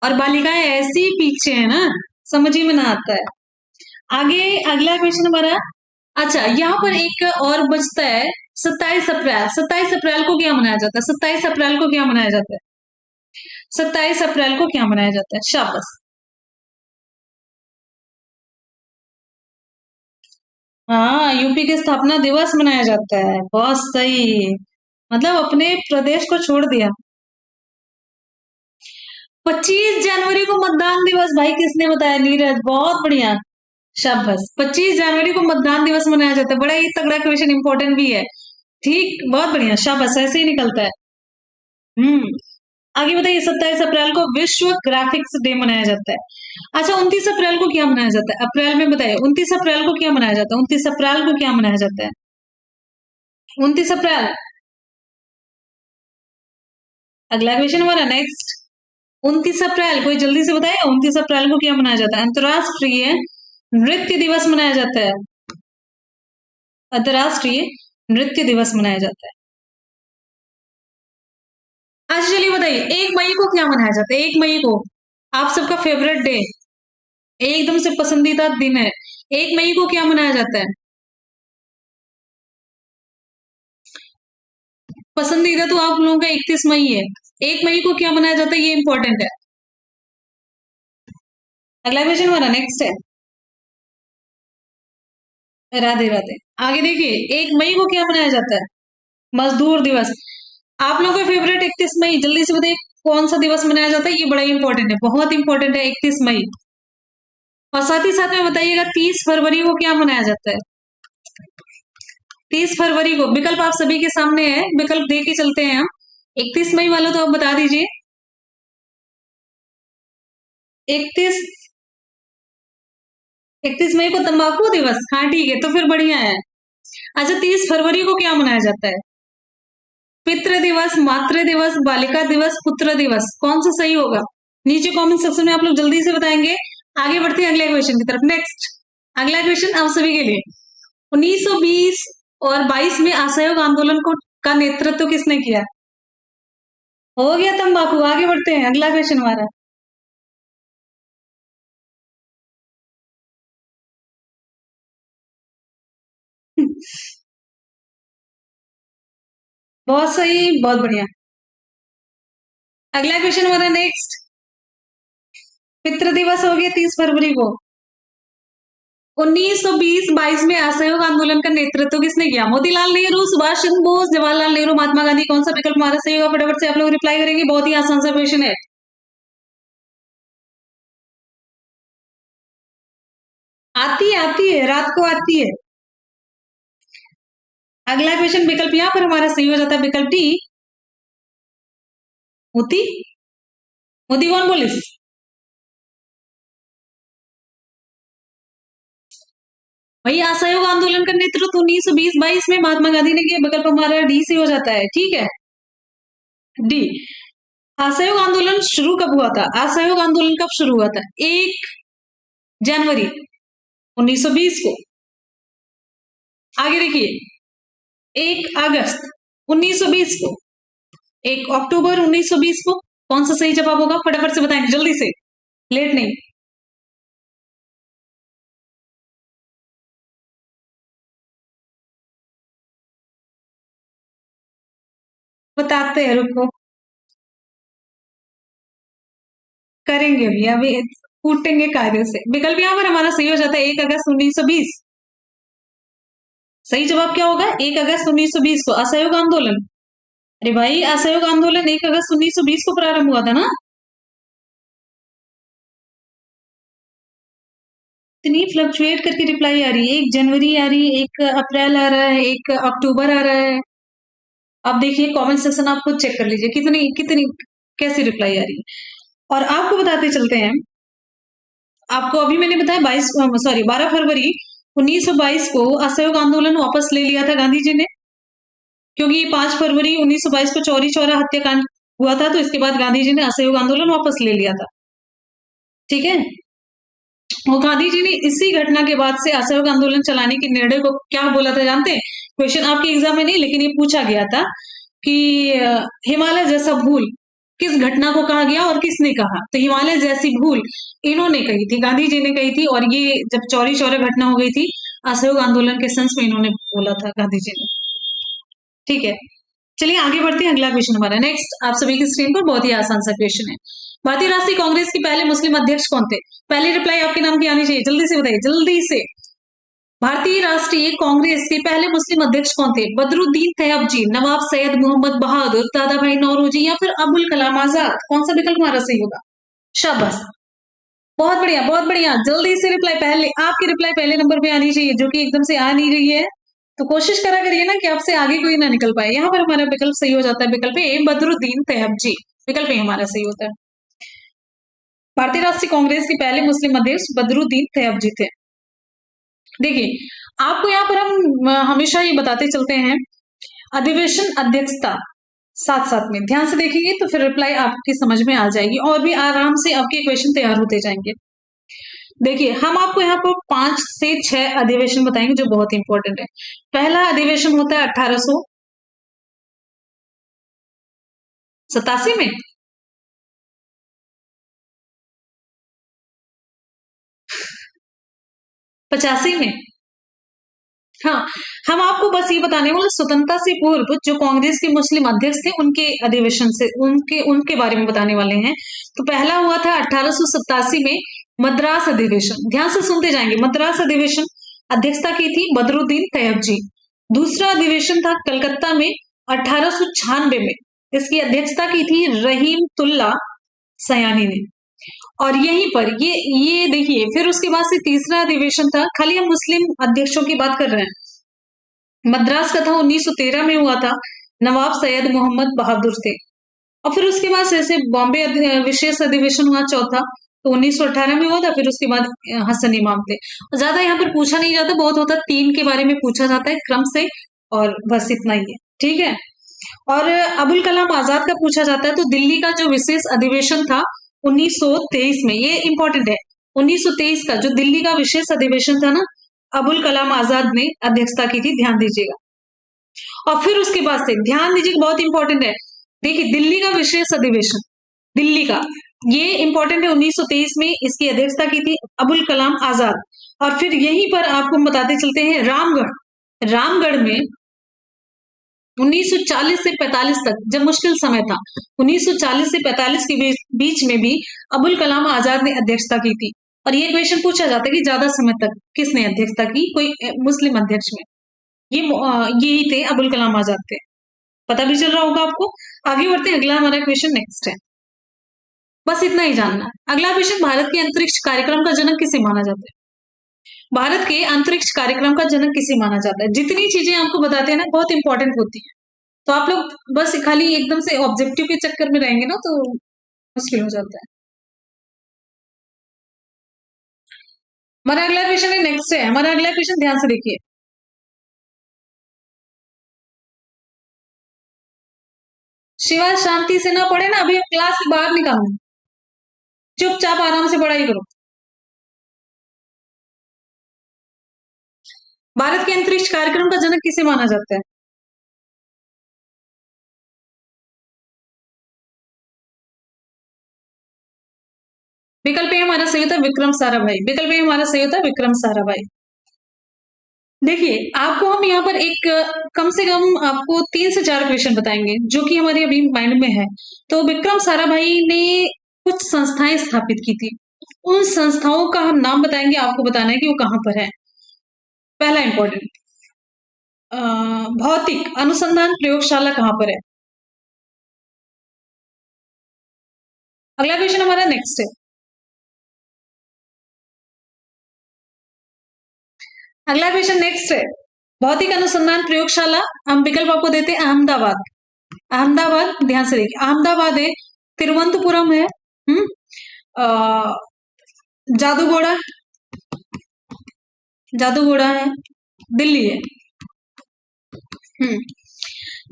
और बालिकाएं ऐसी पीछे है ना, समझ ही में ना आता है। आगे अगला क्वेश्चन हमारा, अच्छा यहाँ पर एक और बचता है, 27 अप्रैल। 27 अप्रैल को क्या मनाया जाता है? 27 अप्रैल को क्या मनाया जाता है? 27 अप्रैल को क्या मनाया जाता है? शाबाश। हाँ, यूपी के स्थापना दिवस मनाया जाता है, बहुत सही। मतलब अपने प्रदेश को छोड़ दिया। 25 जनवरी को मतदान दिवस, भाई किसने बताया? नीरज, बहुत बढ़िया, शाबाश। 25 जनवरी को मतदान दिवस मनाया जाता है, बड़ा ही तगड़ा क्वेश्चन, इंपॉर्टेंट भी है। ठीक, बहुत बढ़िया, शाबाश, ऐसे ही निकलता है। हम्म। आगे बताइए, 27 अप्रैल को विश्व ग्राफिक्स डे मनाया जाता है। अच्छा 29 अप्रैल को क्या मनाया जाता है? अप्रैल में बताइए, 29 अप्रैल को क्या मनाया जाता है? 29 अप्रैल को क्या मनाया जाता है? 29 अप्रैल। अगला क्वेश्चन हमारा नेक्स्ट, 29 अप्रैल, कोई जल्दी से बताएगा 29 अप्रैल को क्या मनाया जाता है? अंतरराष्ट्रीय नृत्य दिवस मनाया जाता है, अंतरराष्ट्रीय नृत्य दिवस मनाया जाता है। अच्छा चलिए बताइए, 1 मई को क्या मनाया जाता है? 1 मई को आप सबका फेवरेट डे, एकदम से पसंदीदा दिन है। 1 मई को क्या मनाया जाता है? पसंदीदा तो आप लोगों का 31 मई है। 1 मई को क्या मनाया जाता है, ये इंपॉर्टेंट है। अगला क्वेश्चन हमारा नेक्स्ट है, राधे राधे। आगे देखिए, 1 मई को क्या मनाया जाता है? मजदूर दिवस। आप लोगों का फेवरेट 31 मई, जल्दी से बताइए कौन सा दिवस मनाया जाता है? ये बड़ा इंपॉर्टेंट है, बहुत इंपॉर्टेंट है 31 मई। और साथ ही साथ में बताइएगा 30 फरवरी को क्या मनाया जाता है? 30 फरवरी को विकल्प आप सभी के सामने है, विकल्प दे के चलते हैं हम। 31 मई वाला तो आप बता दीजिए। 31, 31 मई को तंबाकू दिवस, हाँ ठीक है, तो फिर बढ़िया है। अच्छा 30 फरवरी को क्या मनाया जाता है? पितृ दिवस, मातृ दिवस, बालिका दिवस, पुत्र दिवस, कौन सा सही होगा? नीचे कमेंट सेक्शन में आप लोग जल्दी से बताएंगे। आगे बढ़ते हैं अगले क्वेश्चन की तरफ, नेक्स्ट। अगला क्वेश्चन आप सभी के लिए, 1920 और 22 में असहयोग आंदोलन को का नेतृत्व किसने किया? हो गया तंबाकू। आगे बढ़ते हैं, अगला क्वेश्चन हमारा, बहुत सही, बहुत बढ़िया। अगला क्वेश्चन हमारा नेक्स्ट, पितृ दिवस हो गया 30 फरवरी को। 1920-22 में असहयोग आंदोलन का नेतृत्व किसने किया? मोतीलाल नेहरू, सुभाष चंद्र बोस, जवाहरलाल नेहरू, महात्मा गांधी, कौन सा विकल्प हमारा सही होगा? फटाफट से आप लोग रिप्लाई करेंगे, बहुत ही आसान सा क्वेश्चन है। आती है, रात को आती है। अगला क्वेश्चन विकल्प यहाँ पर हमारा सही हो जाता है विकल्प डी, मोती। मोती कौन बोलिस? वही असहयोग आंदोलन का नेतृत्व 1920-22 में महात्मा गांधी ने किया, विकल्प हमारा डी से हो जाता है। ठीक है, डी। असहयोग आंदोलन शुरू कब हुआ था? असहयोग आंदोलन कब शुरू हुआ था? 1 जनवरी 1920 को। आगे देखिए, 1 अगस्त 1920 को, 1 अक्टूबर 1920 को। कौन सा सही जवाब होगा? फटाफट से बताएंगे जल्दी से, लेट नहीं। बताते हैं, रुको, करेंगे अभी अभी कूटेंगे कार्यों से। विकल्प यहाँ पर हमारा सही हो जाता है 1 अगस्त 1920। सही जवाब क्या होगा? 1 अगस्त 1920 को असहयोग आंदोलन। अरे भाई, असहयोग आंदोलन 1 अगस्त 1920 को प्रारंभ हुआ था ना। इतनी फ्लक्चुएट करके रिप्लाई आ रही है, 1 जनवरी आ रही है, 1 अप्रैल आ रहा है, 1 अक्टूबर आ रहा है। आप देखिए कमेंट सेक्शन, आप खुद चेक कर लीजिए कितनी कितनी कैसी रिप्लाई आ रही है। और आपको बताते चलते हैं, आपको अभी मैंने बताया 12 फरवरी 1922 को असहयोग आंदोलन वापस ले लिया था गांधी जी ने, क्योंकि 5 फरवरी 1922 को चौरी चौरा हत्याकांड हुआ था, तो इसके बाद गांधी जी ने असहयोग आंदोलन वापस ले लिया था। ठीक है, वो गांधी जी ने इसी घटना के बाद से असहयोग आंदोलन चलाने के निर्णय को क्या बोला था जानते हैं? क्वेश्चन आपके एग्जाम में नहीं, लेकिन ये पूछा गया था कि हिमालय जैसा भूल किस घटना को कहा गया और किसने कहा? तो हिमालय जैसी भूल इन्होंने कही थी, गांधी जी ने कही थी, और ये जब चौरी चौरा घटना हो गई थी असहयोग आंदोलन के सेंस में इन्होंने बोला था गांधी जी ने। ठीक है, चलिए आगे बढ़ते हैं। अगला क्वेश्चन हमारा नेक्स्ट आप सभी की स्क्रीन पर बहुत ही आसान सा क्वेश्चन है। भारतीय राष्ट्रीय कांग्रेस के पहले मुस्लिम अध्यक्ष कौन थे? पहली रिप्लाई आपके नाम की आनी चाहिए, जल्दी से बताइए, जल्दी से। भारतीय राष्ट्रीय कांग्रेस के पहले मुस्लिम अध्यक्ष कौन थे? बदरुद्दीन तैयबजी, नवाब सैयद मोहम्मद बहादुर, दादा भाई नौरोजी, या फिर अबुल कलाम आजाद? कौन सा विकल्प हमारा सही होगा? शाबाश, बहुत बढ़िया, बहुत बढ़िया। जल्दी से रिप्लाई, पहले आपकी रिप्लाई पहले नंबर पे आनी चाहिए, जो कि एकदम से आ नहीं रही है। तो कोशिश करा करिए ना कि आपसे आगे कोई ना निकल पाए। यहाँ पर हमारा विकल्प सही हो जाता है, विकल्प ए बदरुद्दीन तैयबजी, विकल्प ए हमारा सही होता है। भारतीय राष्ट्रीय कांग्रेस के पहले मुस्लिम अध्यक्ष बदरुद्दीन तैयबजी थे। देखिए, आपको यहाँ पर हम हमेशा ये बताते चलते हैं, अधिवेशन अध्यक्षता साथ साथ में ध्यान से देखेंगे तो फिर रिप्लाई आपकी समझ में आ जाएगी, और भी आराम से आपके क्वेश्चन तैयार होते जाएंगे। देखिए, हम आपको यहाँ पर 5 से 6 अधिवेशन बताएंगे जो बहुत इंपॉर्टेंट है। पहला अधिवेशन होता है 1887 में, 85 में। हाँ, हम आपको बस ये बताने वाले स्वतंत्रता से पूर्व जो कांग्रेस के मुस्लिम अध्यक्ष थे उनके अधिवेशन से उनके उनके बारे में बताने वाले हैं। तो पहला हुआ था 1887 में मद्रास अधिवेशन, ध्यान से सुनते जाएंगे। मद्रास अधिवेशन अध्यक्षता की थी बदरुद्दीन तैयबजी। दूसरा अधिवेशन था कलकत्ता में 1896 में, इसकी अध्यक्षता की थी रहीमतुल्ला सयानी ने। और यहीं पर ये देखिए, फिर उसके बाद से तीसरा अधिवेशन था, खाली हम मुस्लिम अध्यक्षों की बात कर रहे हैं, मद्रास का था 1913 में हुआ था, नवाब सैयद मोहम्मद बहादुर थे। और फिर उसके बाद जैसे बॉम्बे विशेष अधिवेशन हुआ चौथा, तो 1918 में हुआ था, फिर उसके बाद हसन इमाम थे। ज्यादा यहाँ पर पूछा नहीं जाता, बहुत होता 3 के बारे में पूछा जाता है क्रम से, और बस इतना ही है। ठीक है, और अबुल कलाम आजाद का पूछा जाता है, तो दिल्ली का जो विशेष अधिवेशन था 1923 में, ये इंपॉर्टेंट है, 1923 का जो दिल्ली का विशेष अधिवेशन था ना, अबुल कलाम आजाद ने अध्यक्षता की थी, ध्यान दीजिएगा। और फिर उसके बाद से ध्यान दीजिए, बहुत इंपॉर्टेंट है, देखिए दिल्ली का विशेष अधिवेशन, दिल्ली का, ये इंपॉर्टेंट है, 1923 में इसकी अध्यक्षता की थी अबुल कलाम आजाद। और फिर यहीं पर आपको बताते चलते हैं, रामगढ़ में 1940 से 45 तक जब मुश्किल समय था, 1940 से 45 के बीच में भी अबुल कलाम आजाद ने अध्यक्षता की थी। और ये क्वेश्चन पूछा जाता है कि ज्यादा समय तक किसने अध्यक्षता की, कोई मुस्लिम अध्यक्ष में, यही थे, अबुल कलाम आजाद थे। पता भी चल रहा होगा आपको। आगे बढ़ते हैं, अगला हमारा क्वेश्चन नेक्स्ट है, बस इतना ही जानना है। अगला क्वेश्चन, भारत के अंतरिक्ष कार्यक्रम का जनक किसे माना जाता है? भारत के अंतरिक्ष कार्यक्रम का जनक किसे माना जाता है? जितनी चीजें आपको बताते हैं ना बहुत इंपॉर्टेंट होती है, तो आप लोग बस खाली एकदम से ऑब्जेक्टिव के चक्कर में रहेंगे ना तो मुश्किल हो जाता है। हमारा अगला क्वेश्चन है, नेक्स्ट है हमारा अगला क्वेश्चन, ध्यान से देखिए। शिवा शांति से ना पढ़े ना, अभी हम क्लास से बाहर निकालूंगी, चुपचाप आराम से पढ़ाई करो। भारत के अंतरिक्ष कार्यक्रम का जनक किसे माना जाता है? विकल्प ए हमारा सही होता है विक्रम साराभाई, विकल्प ए हमारा सही होता है विक्रम साराभाई। देखिए आपको हम यहाँ पर एक कम से कम आपको 3 से 4 क्वेश्चन बताएंगे जो कि हमारे अभी माइंड में है। तो विक्रम साराभाई ने कुछ संस्थाएं स्थापित की थी, उन संस्थाओं का हम नाम बताएंगे, आपको बताना है कि वो कहाँ पर है। पहला इंपॉर्टेंट, भौतिक अनुसंधान प्रयोगशाला कहाँ पर है? अगला क्वेश्चन हमारा नेक्स्ट है, अगला क्वेश्चन नेक्स्ट है, भौतिक अनुसंधान प्रयोगशाला हम विकल्प आपको देते हैं अहमदाबाद, अहमदाबाद ध्यान से देखिए, अहमदाबाद है, तिरुवनंतपुरम है, जादूगोड़ा, जादूगोड़ा है, दिल्ली है।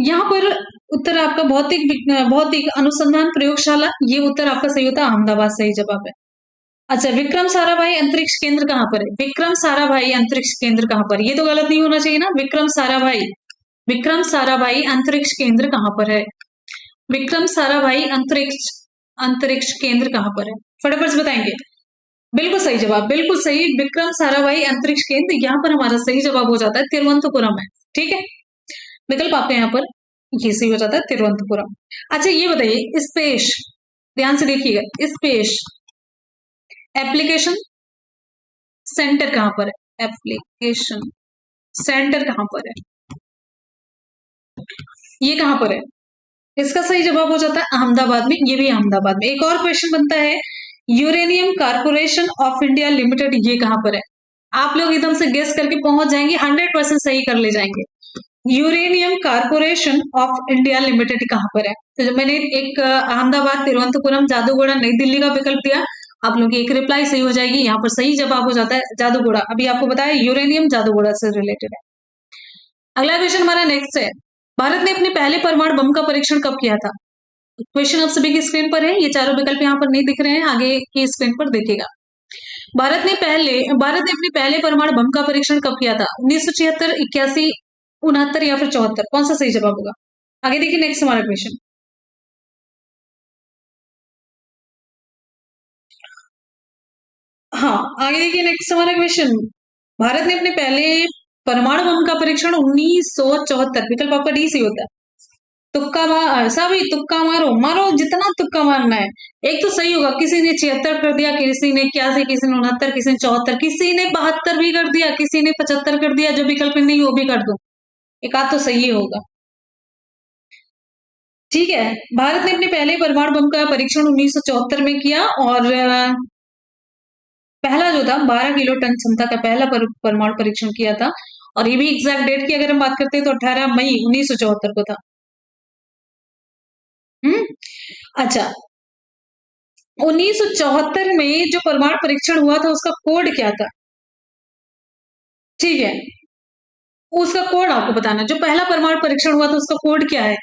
यहाँ पर उत्तर आपका भौतिक अनुसंधान प्रयोगशाला, ये उत्तर आपका सही होता है अहमदाबाद, सही जवाब है। अच्छा, विक्रम साराभाई अंतरिक्ष केंद्र कहाँ पर है? विक्रम साराभाई अंतरिक्ष केंद्र कहाँ पर? ये तो गलत नहीं होना चाहिए ना। विक्रम साराभाई अंतरिक्ष केंद्र कहाँ पर है? विक्रम साराभाई अंतरिक्ष अंतरिक्ष केंद्र कहाँ पर है? फटाफट से बताएंगे। बिल्कुल सही जवाब, बिल्कुल सही, विक्रम साराभाई अंतरिक्ष केंद्र, यहाँ पर हमारा सही जवाब हो जाता है तिरुवनंतपुरम है। ठीक है, विकल्प आपके यहाँ पर ये सही हो जाता है तिरुवनंतपुरम। अच्छा ये बताइए, स्पेस, ध्यान से देखिएगा, स्पेस एप्लीकेशन सेंटर कहां पर है? एप्लीकेशन सेंटर कहां पर है? ये कहां पर है? इसका सही जवाब हो जाता है अहमदाबाद में, ये भी अहमदाबाद में। एक और क्वेश्चन बनता है, uranium corporation of India limited, ये कहां पर है? आप लोग एकदम से गेस करके पहुंच जाएंगे, 100% सही कर ले जाएंगे। Uranium corporation of India limited कहां पर है? तो जब मैंने एक अहमदाबाद, तिरुवनंतपुरम, जादूगोड़ा, नई दिल्ली का विकल्प दिया, आप लोग की एक रिप्लाई सही हो जाएगी, यहाँ पर सही जवाब हो जाता है जादूगोड़ा। अभी आपको बताया यूरेनियम जादूगोड़ा से रिलेटेड है। अगला क्वेश्चन हमारा नेक्स्ट है, भारत ने अपने पहले परमाणु बम का परीक्षण कब किया था? क्वेश्चन आप सभी की स्क्रीन पर है, ये चारों विकल्प यहाँ पर नहीं दिख रहे हैं, आगे की स्क्रीन पर देखिएगा। भारत ने अपने पहले परमाणु बम का परीक्षण कब किया था? 1976, 81, 69 या फिर 74? कौन सा सही जवाब होगा? आगे देखिए नेक्स्ट हमारा क्वेश्चन। हाँ, आगे देखिए नेक्स्ट हमारा क्वेश्चन, भारत ने अपने पहले परमाणु बम का परीक्षण 1974, विकल्प आपका डी सी होता है। तुक्का मार सभी, तुक्का मारो, मारो जितना तुक्का मारना है, एक तो सही होगा। किसी ने 76 कर दिया, किसी ने 81, किसी ने 69, किसी ने 74, किसी ने 72 भी कर दिया, किसी ने 75 कर दिया, जो विकल्प नहीं वो भी कर दो, एक आध तो सही होगा। ठीक है, भारत ने अपने पहले परमाणु बम का परीक्षण 1974 में किया, और पहला जो था 12 किलो टन क्षमता का पहला परमाणु परीक्षण किया था, और ये भी एग्जैक्ट डेट की अगर हम बात करते हैं तो 18 मई 1974 को था। अच्छा, 1974 में जो परमाणु परीक्षण हुआ था उसका कोड क्या था? ठीक है, उसका कोड आपको बताना, जो पहला परमाणु परीक्षण हुआ था उसका कोड क्या है?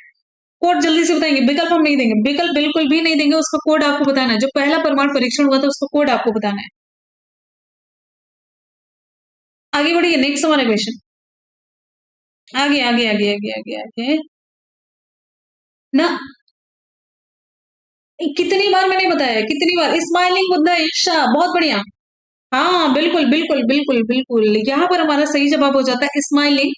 कोड जल्दी से बताएंगे, विकल्प हम नहीं देंगे, विकल्प बिल्कुल भी नहीं देंगे, उसका कोड आपको बताना है। जो पहला परमाणु परीक्षण हुआ था उसका कोड आपको बताना है। आगे बढ़िए, नेक्स्ट हमारा क्वेश्चन, आगे आगे आगे आगे आगे आगे ना, कितनी बार मैंने बताया, कितनी बार, स्माइलिंग बुद्धा ईर्षा, बहुत बढ़िया। हाँ बिल्कुल बिल्कुल बिल्कुल बिल्कुल, यहाँ पर हमारा सही जवाब हो जाता है स्माइलिंग,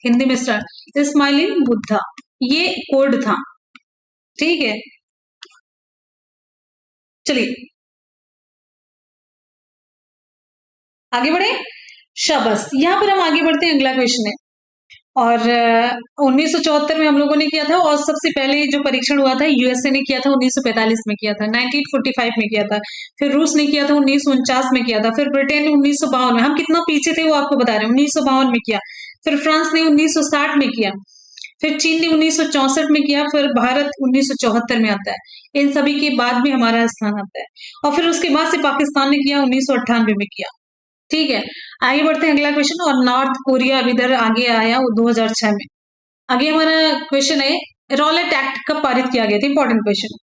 हिंदी में स्टार्ट, स्माइलिंग बुद्धा, ये कोड था। ठीक है, चलिए आगे बढ़े, शाबाश। यहाँ पर हम आगे बढ़ते हैं, अगला क्वेश्चन है, और 1974 में हम लोगों ने किया था, और सबसे पहले जो परीक्षण हुआ था यूएसए ने किया था, 1945 में किया था, 1945 में किया था। फिर रूस ने किया था 1949 में किया था। फिर ब्रिटेन ने 1952 में, हम कितना पीछे थे वो आपको बता रहे हैं, 1952 में किया। फिर फ्रांस ने 1960 में किया। फिर चीन ने 1964 में किया। फिर भारत 1974 में आता है। इन सभी के बाद में हमारा स्थान आता है। और फिर उसके बाद से पाकिस्तान ने किया 1998 में किया। ठीक है, आगे बढ़ते हैं अगला क्वेश्चन। और नॉर्थ कोरिया अब इधर आगे आया वो 2006 में। आगे हमारा क्वेश्चन है, रॉलेट एक्ट कब पारित किया गया था? Important question.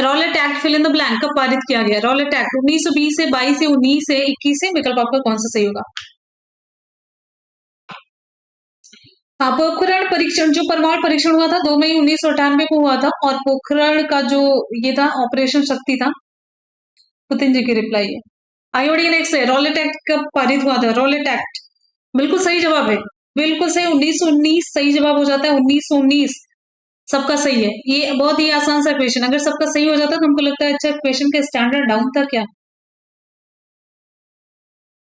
Rowlatt act fill in the blank कब पारित किया गया? रॉलेट एक्ट 1920 से 22 से 19 से 21 से, विकल्प आपका कौन सा सही होगा? हाँ, पोखरण परीक्षण, जो परमाणु परीक्षण हुआ था 2 मई 1998 को हुआ था। और पोखरण का जो ये था ऑपरेशन शक्ति था। पुतिन जी की रिप्लाई है। आगे बढ़िए, नेक्स्ट है, रॉलेट एक्ट कब पारित हुआ था? रॉलेट एक्ट बिल्कुल सही जवाब है, बिल्कुल सही, 1919 सही जवाब हो जाता है, 1919 सबका सही है। ये बहुत ही आसान सा क्वेश्चन, अगर सबका सही हो जाता तो हमको लगता है अच्छा क्वेश्चन का स्टैंडर्ड डाउन था क्या।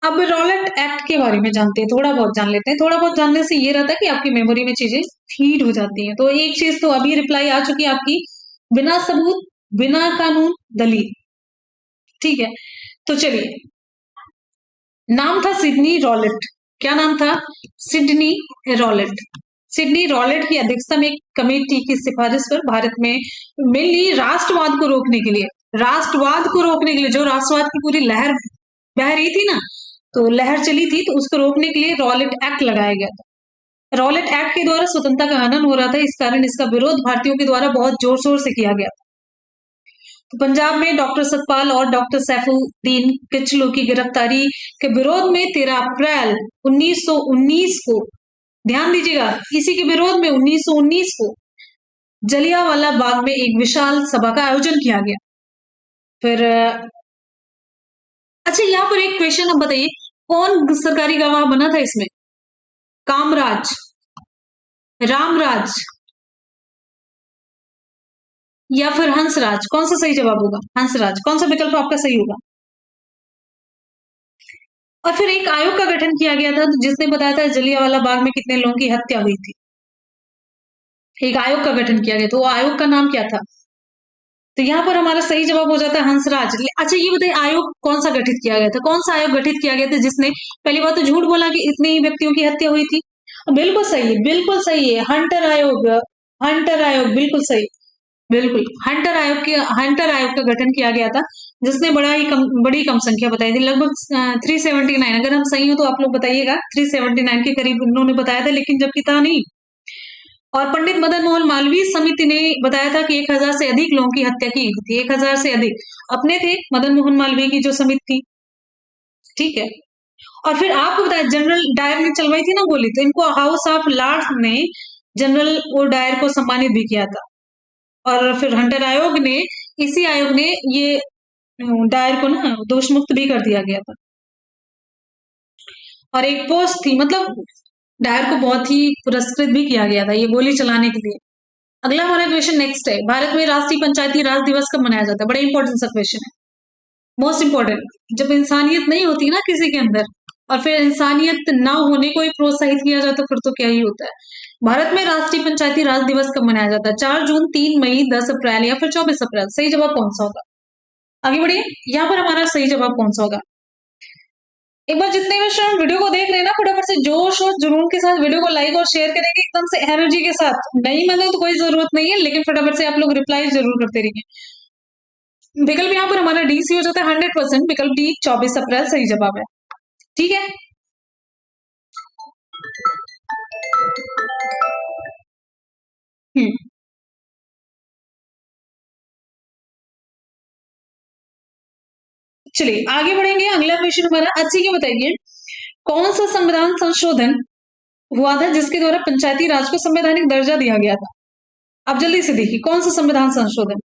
अब रॉलेट एक्ट के बारे में जानते हैं, थोड़ा बहुत जान लेते हैं। थोड़ा बहुत जानने से ये रहता है कि आपकी मेमोरी में चीजें फीड हो जाती हैं। तो एक चीज तो अभी रिप्लाई आ चुकी है आपकी, बिना सबूत बिना कानून दलील। ठीक है, तो चलिए, नाम था सिडनी रॉलेट। क्या नाम था? Sydney Rowlatt. सिडनी रॉलेट की अध्यक्षता में एक कमेटी की सिफारिश पर भारत में मेनली राष्ट्रवाद को रोकने के लिए, राष्ट्रवाद को रोकने के लिए, जो राष्ट्रवाद की पूरी लहर बह रही थी ना, तो लहर चली थी, तो उसको रोकने के लिए रॉलेट एक्ट लगाया गया था। रॉलेट एक्ट के द्वारा स्वतंत्रता का हनन हो रहा था, इस कारण इसका विरोध भारतीयों के द्वारा बहुत जोर शोर से किया गया। तो पंजाब में डॉक्टर सतपाल और डॉक्टर सैफुद्दीन किचलू की गिरफ्तारी के विरोध में 13 अप्रैल 1919 को, ध्यान दीजिएगा, इसी के विरोध में 1919 को जलियांवाला बाग में एक विशाल सभा का आयोजन किया गया। फिर अच्छा, यहाँ पर एक क्वेश्चन अब बताइए, कौन सरकारी गवाह बना था इसमें? कामराज, रामराज या फिर हंसराज? कौन सा सही जवाब होगा? हंसराज। कौन सा विकल्प आपका सही होगा? और फिर एक आयोग का गठन किया गया था जिसने बताया था जलियांवाला बाग में कितने लोगों की हत्या हुई थी। एक आयोग का गठन किया गया, तो वो आयोग का नाम क्या था? तो यहाँ पर हमारा सही जवाब हो जाता है हंसराज। अच्छा ये बताइए, आयोग कौन सा गठित किया गया था? कौन सा आयोग गठित किया गया था जिसने पहली बात तो झूठ बोला कि इतने ही व्यक्तियों की हत्या हुई थी? बिल्कुल सही है, बिल्कुल सही है, हंटर आयोग। हंटर आयोग बिल्कुल सही, बिल्कुल हंटर आयोग का गठन किया गया था, जिसने बड़ी कम संख्या बताई थी, लगभग 379। अगर हम सही हो तो आप लोग बताइएगा, 379 के करीब उन्होंने बताया था, लेकिन जबकि था नहीं। और पंडित मदन मोहन मालवीय समिति ने बताया था कि 1000 से अधिक लोगों की हत्या की गई थी। 1000 से अधिक अपने थे, मदन मोहन मालवीय की जो समिति थी। ठीक है, और फिर आपको बताया जनरल डायर ने चलवाई थी ना गोली, तो इनको हाउस ऑफ लॉर्ड्स ने जनरल ओ डायर को सम्मानित भी किया था। और फिर हंटर आयोग ने, इसी आयोग ने ये डायर को ना दोष मुक्त भी कर दिया गया था। और एक पोस्ट थी, मतलब डायर को बहुत ही पुरस्कृत भी किया गया था ये गोली चलाने के लिए। अगला हमारा क्वेश्चन नेक्स्ट है, भारत में राष्ट्रीय पंचायती राज दिवस कब मनाया जाता है? बड़ा इंपॉर्टेंट सा क्वेश्चन है, मोस्ट इंपॉर्टेंट। जब इंसानियत नहीं होती ना किसी के अंदर, और फिर इंसानियत ना होने को ही प्रोत्साहित किया जाता, फिर तो क्या ही होता है। भारत में राष्ट्रीय पंचायती राज दिवस कब मनाया जाता है? 4 जून, 3 मई, 10 अप्रैल या फिर 24 अप्रैल? सही जवाब कौन सा होगा? आगे बढ़िए, यहाँ पर हमारा सही जवाब कौन सा होगा? एक बार जितने भी स्टूडेंट वीडियो को देख रहे हैं ना, फटाफट से जोश और जुनून के साथ वीडियो को लाइक और शेयर करेंगे, एकदम से एनर्जी के साथ। नहीं माने तो कोई जरूरत नहीं है, लेकिन फटाफट से आप लोग रिप्लाई जरूर करते रहिए। विकल्प यहाँ पर हमारा डी सी हो जाता है 100%, विकल्प डी 24 अप्रैल सही जवाब है। ठीक है, चलिए आगे बढ़ेंगे। अगला क्वेश्चन हमारा, अच्छे ये बताइए, कौन सा संविधान संशोधन हुआ था जिसके द्वारा पंचायती राज को संवैधानिक दर्जा दिया गया था? अब जल्दी से देखिए, कौन सा संविधान संशोधन?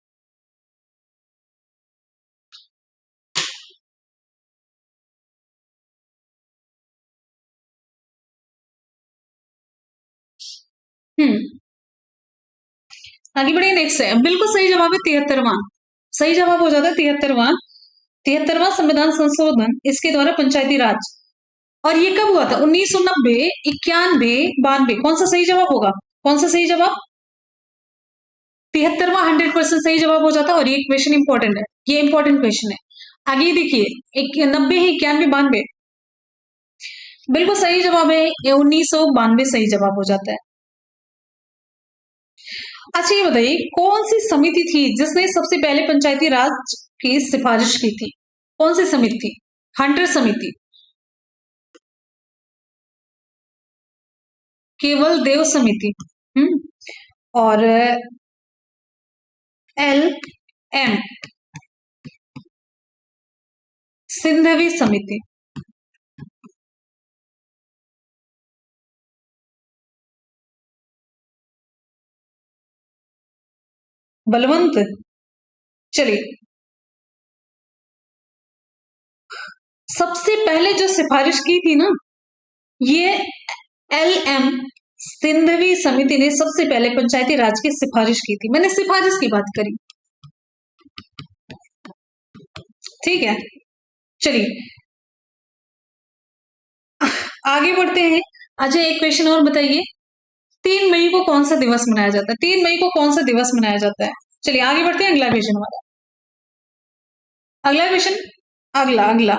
हम्म आगे बढ़िए, नेक्स्ट है, बिल्कुल सही जवाब है 73वां। सही जवाब हो जाता है 73वां संविधान संशोधन, इसके द्वारा पंचायती राज और ये कब हुआ था? 1990, 91, 92। कौन सा सही जवाब होगा? कौन सा सही जवाब? 73वां 100% सही जवाब हो जाता। और ये क्वेश्चन इंपॉर्टेंट है, ये इंपॉर्टेंट क्वेश्चन है। आगे देखिए, 90 है, 91, 92, बिल्कुल सही जवाब है। ये 1992 सही जवाब हो जाता है। अच्छा ये बताइए, कौन सी समिति थी जिसने सबसे पहले पंचायती राज की सिफारिश की थी? कौन सी समिति थी? हंटर समिति, केवल देव समिति, और एल एम, सिंधवी समिति। बलवंत, चलिए, सबसे पहले जो सिफारिश की थी ना, ये एल एम सिंधवी समिति ने सबसे पहले पंचायती राज की सिफारिश की थी। मैंने सिफारिश की बात करी, ठीक है। चलिए आगे बढ़ते हैं। अच्छा एक क्वेश्चन और बताइए, 3 मई को कौन सा दिवस मनाया जाता है? 3 मई को कौन सा दिवस मनाया जाता है? चलिए आगे बढ़ते हैं, अगला क्वेश्चन हमारा, अगला क्वेश्चन, अगला अगला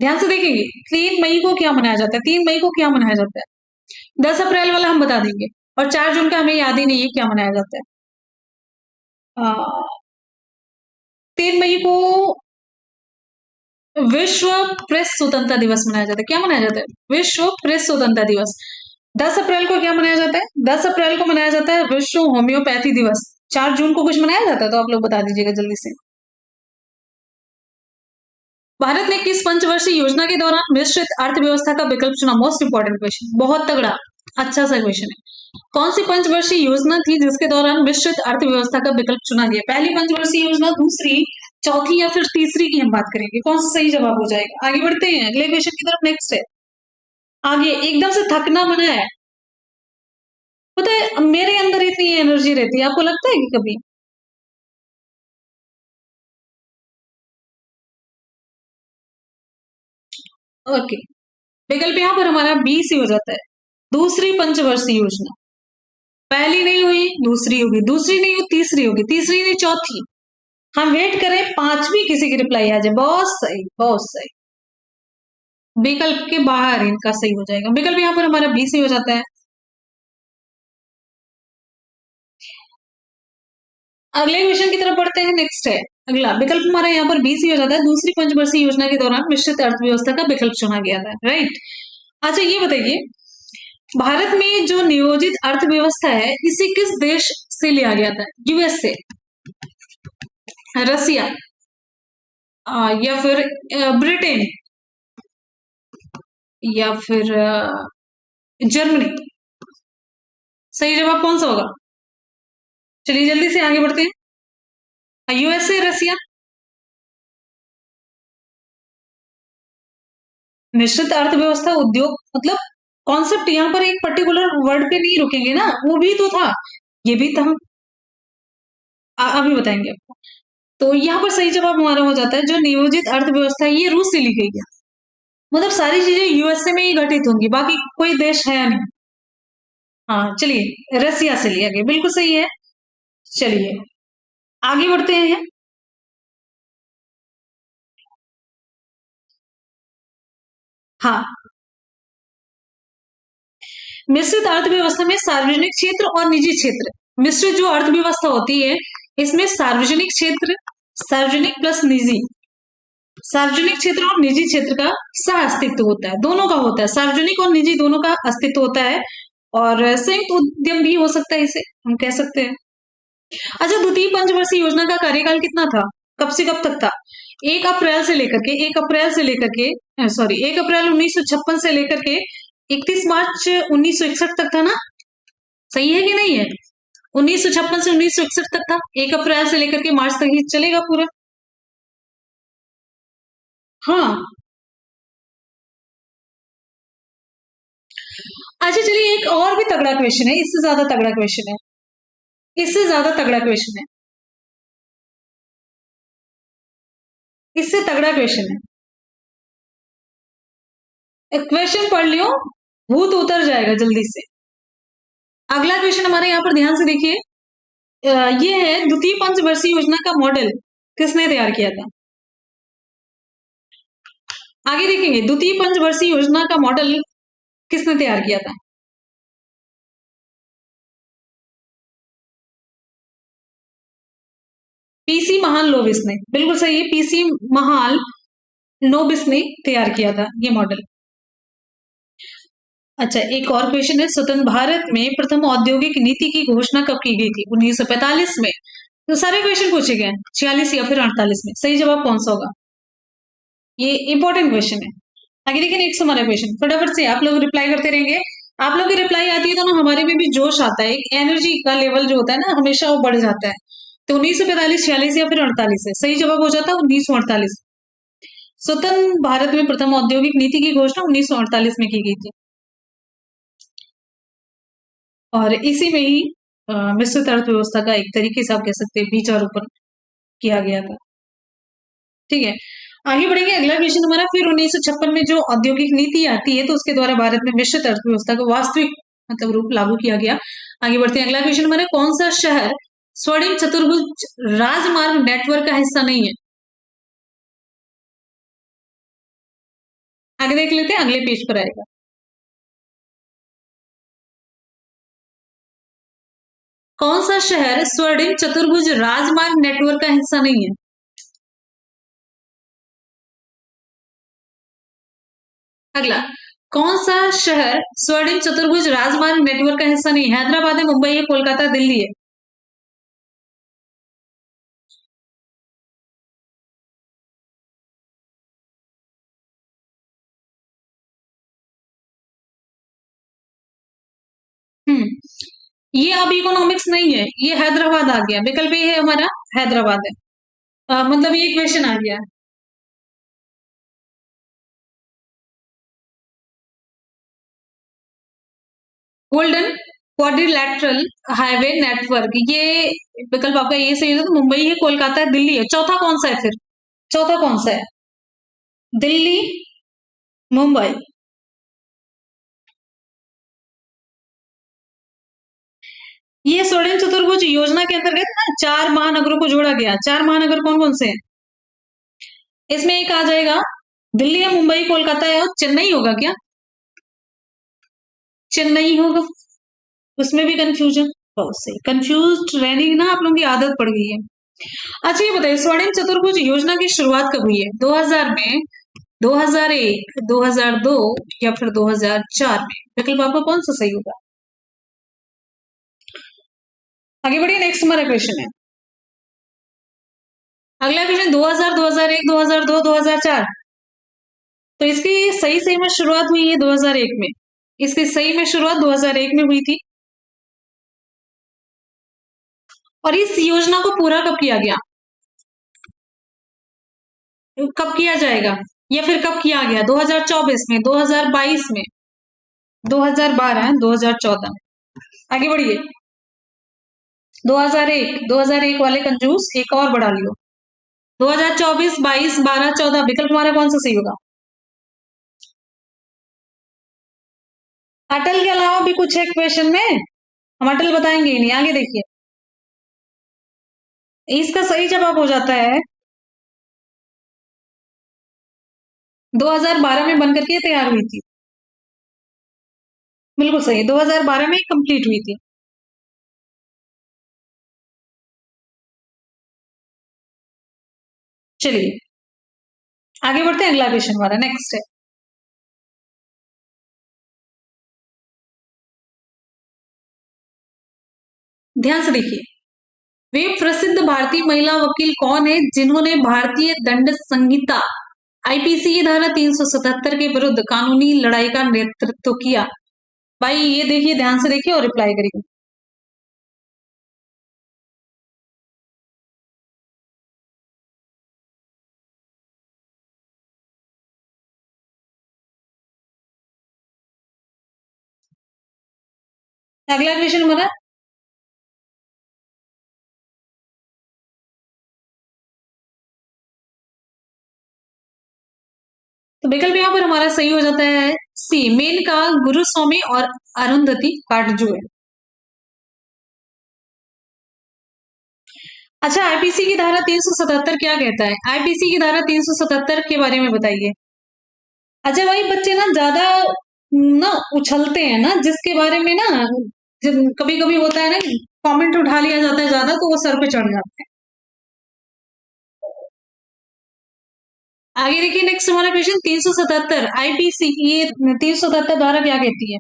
ध्यान से देखेंगे, 3 मई को क्या मनाया जाता है? 3 मई को क्या मनाया जाता है? 10 अप्रैल वाला हम बता देंगे, और 4 जून का हमें याद ही नहीं है क्या मनाया जाता है। 3 मई को विश्व प्रेस स्वतंत्रता दिवस मनाया जाता है। क्या मनाया जाता है? विश्व प्रेस स्वतंत्रता दिवस। 10 अप्रैल को क्या मनाया जाता है? 10 अप्रैल को मनाया जाता है विश्व होम्योपैथी दिवस। 4 जून को कुछ मनाया जाता है तो आप लोग बता दीजिएगा जल्दी से। भारत ने किस पंचवर्षीय योजना के दौरान मिश्रित अर्थव्यवस्था का विकल्प चुना? मोस्ट इंपॉर्टेंट क्वेश्चन, बहुत तगड़ा, अच्छा सा क्वेश्चन है। कौन सी पंचवर्षीय योजना थी जिसके दौरान मिश्रित अर्थव्यवस्था का विकल्प चुना गया? पहली पंचवर्षीय योजना, दूसरी, चौथी या फिर तीसरी की हम बात करेंगे। कौन सा सही जवाब हो जाएगा? आगे बढ़ते हैं अगले क्वेश्चन की तरफ। नेक्स्ट है, आगे एकदम से थकना मना है। पता है मेरे अंदर इतनी एनर्जी रहती है, आपको लगता है कि कभी? ओके, विकल्प यहाँ पर हमारा बी सी हो जाता है, दूसरी पंचवर्षीय योजना। पहली नहीं हुई, दूसरी होगी, दूसरी नहीं हुई, तीसरी होगी, तीसरी नहीं, चौथी। हम वेट करें पांचवी किसी की रिप्लाई आ जाए। बहुत सही, बहुत सही। विकल्प के बाहर इनका सही हो जाएगा, विकल्प यहाँ पर हमारा बी सी हो जाता है। अगले क्वेश्चन की तरफ बढ़ते हैं। नेक्स्ट है अगला, विकल्प हमारा यहाँ पर बी सी हो जाता है, दूसरी पंचवर्षीय योजना के दौरान मिश्रित अर्थव्यवस्था का विकल्प चुना गया था, राइट। अच्छा ये बताइए, भारत में जो नियोजित अर्थव्यवस्था है इसे किस देश से लिया गया था? यूएसए, रसिया, या फिर ब्रिटेन, या फिर जर्मनी। सही जवाब कौन सा होगा? चलिए जल्दी से आगे बढ़ते हैं। यूएसए, रसिया। मिश्रित अर्थव्यवस्था उद्योग, मतलब कॉन्सेप्ट यहाँ पर एक पर्टिकुलर वर्ड पे नहीं रुकेंगे ना, वो भी तो था, ये भी था। अभी बताएंगे आपको। तो यहाँ पर सही जवाब हमारा हो जाता है, जो नियोजित अर्थव्यवस्था है ये रूस से ली गई है। मतलब सारी चीजें यूएसए में ही घटित होंगी, बाकी कोई देश है नहीं। हाँ चलिए, रसिया से लिया गया, बिल्कुल सही है। चलिए आगे बढ़ते हैं। हाँ, मिश्रित अर्थव्यवस्था में सार्वजनिक क्षेत्र और निजी क्षेत्र, मिश्रित जो अर्थव्यवस्था होती है इसमें सार्वजनिक क्षेत्र, सार्वजनिक प्लस निजी, सार्वजनिक क्षेत्र और निजी क्षेत्र का सह अस्तित्व होता है, दोनों का होता है, सार्वजनिक और निजी दोनों का अस्तित्व होता है। और संयुक्त उद्यम भी हो सकता है, इसे हम कह सकते हैं। अच्छा, द्वितीय पंचवर्षीय योजना का कार्यकाल कितना था? कब से कब तक था? 1 अप्रैल से लेकर के 1 अप्रैल 1956 से लेकर के 31 मार्च 1961 तक था ना? सही है कि नहीं है? 1956 से 1961 तक था, 1 अप्रैल से लेकर के मार्च तक ही चलेगा पूरा। हाँ। अच्छा चलिए, एक और भी तगड़ा क्वेश्चन है, इससे ज्यादा तगड़ा क्वेश्चन है, इससे ज्यादा तगड़ा क्वेश्चन है। इससे तगड़ा क्वेश्चन है, क्वेश्चन पढ़ लियो, भूत उतर जाएगा जल्दी से। अगला क्वेश्चन हमारे यहाँ पर ध्यान से देखिए, ये है द्वितीय पंचवर्षीय योजना का मॉडल किसने तैयार किया था? आगे देखेंगे, द्वितीय पंचवर्षीय योजना का मॉडल किसने तैयार किया था? पीसी महाल नोबिस ने, बिल्कुल सही है, पीसी महाल नोबिस ने तैयार किया था ये मॉडल। अच्छा, एक और क्वेश्चन है, स्वतंत्र भारत में प्रथम औद्योगिक नीति की घोषणा कब की गई थी? 1945 में। तो सारे क्वेश्चन पूछे गए, 46 या फिर 48 में, सही जवाब कौन सा होगा? ये इंपॉर्टेंट क्वेश्चन है। आगे देखिए, नेक्स्ट हमारा क्वेश्चन, फटाफट से आप लोग रिप्लाई करते रहेंगे। आप लोग की रिप्लाई आती है तो ना हमारे में भी जोश आता है, एक एनर्जी का लेवल जो होता है ना, हमेशा वो बढ़ जाता है। तो 1945, 46 या फिर 48 है, सही जवाब हो जाता है 1948। स्वतंत्र भारत में प्रथम औद्योगिक नीति की घोषणा 1948 में की गई थी, और इसी में ही मिश्रित अर्थव्यवस्था का एक तरीके से आप कह सकते हैं बीजारोपण किया गया था। ठीक है, आगे बढ़ेंगे। अगला क्वेश्चन हमारा, फिर 1956 में जो औद्योगिक नीति आती है तो उसके द्वारा भारत में मिश्रित अर्थव्यवस्था को वास्तविक मतलब रूप लागू किया गया। आगे बढ़ते हैं, अगला क्वेश्चन हमारा, कौन सा शहर स्वर्णिम चतुर्भुज राजमार्ग नेटवर्क का हिस्सा नहीं है? आगे देख लेते हैं, अगले पेज पर आएगा। कौन सा शहर स्वर्णिम चतुर्भुज राजमार्ग नेटवर्क का हिस्सा नहीं है? अगला, कौन सा शहर स्वर्णिम चतुर्भुज राजमार्ग नेटवर्क का हिस्सा नहीं है? हैदराबाद है, मुंबई है, कोलकाता, दिल्ली है? हम्म, ये अब इकोनॉमिक्स नहीं है, ये हैदराबाद आ गया, विकल्प ये है हमारा, हैदराबाद है। मतलब ये क्वेश्चन आ गया। गोल्डन क्वाड्रिलैटरल हाईवे नेटवर्क, ये विकल्प आपका ये सही है, तो मुंबई है, कोलकाता है, दिल्ली है? चौथा कौन सा है फिर? चौथा कौन सा है? दिल्ली, मुंबई? ये स्वर्णिम चतुर्भुज योजना के अंतर्गत ना 4 महानगरों को जोड़ा गया। 4 महानगर कौन कौन से हैं? इसमें एक आ जाएगा, दिल्ली है, मुंबई, कोलकाता है, और चेन्नई होगा क्या? चेन्नई होगा, उसमें भी कंफ्यूजन, बहुत सही, कंफ्यूज रहने की ना आप लोगों की आदत पड़ गई है। अच्छा, ये बताइए, स्वर्णिम चतुर्भुज योजना की शुरुआत कब हुई है? 2000 में, 2001, 2002 या फिर 2004 में? विकल्प आपका कौन सा सही होगा? आगे बढ़िए, नेक्स्ट हमारा क्वेश्चन है। अगला क्वेश्चन, 2000, 2001, 2002, 2004? तो इसकी सही सही में शुरुआत हुई है 2001 में। इसकी सही में शुरुआत 2001 में हुई थी। और इस योजना को पूरा कब किया गया? कब किया जाएगा, या फिर कब किया गया? 2024 में, 2022 में, 2012, 2014 में? आगे बढ़िए, 2001, 2001 वाले कंजूस एक और बढ़ा लियो, 2024, 22, 12, 14? विकल्प हमारा कौन सा सही होगा? अटल के अलावा भी कुछ है क्वेश्चन में, हम अटल बताएंगे ही नहीं। आगे देखिए, इसका सही जवाब हो जाता है 2012 में बनकर के तैयार हुई थी। बिल्कुल सही, 2012 में कंप्लीट हुई थी। चलिए आगे बढ़ते हैं, अगला क्वेश्चन हमारा नेक्स्ट है। ध्यान से देखिए, वे प्रसिद्ध भारतीय महिला वकील कौन है जिन्होंने भारतीय दंड संहिता आईपीसी की धारा 377 के विरुद्ध कानूनी लड़ाई का नेतृत्व किया? भाई ये देखिए, ध्यान से देखिए और रिप्लाई करिए। अगला क्वेश्चन हमारा, तो विकल्प यहाँ पर हमारा सही हो जाता है सी, मेनका गुरुस्वामी और अरुंधति काटजुए। अच्छा, आईपीसी की धारा 377 क्या कहता है? आईपीसी की धारा 377 के बारे में बताइए। अच्छा भाई, बच्चे ना ज्यादा ना उछलते हैं ना, जिसके बारे में ना जब कभी कभी होता है ना, कमेंट उठा लिया जाता है ज्यादा, तो वो सर पे चढ़ जाते हैं। आगे देखिए, नेक्स्ट हमारा क्वेश्चन 377 आईपीसी, ये 377 धारा क्या कहती है?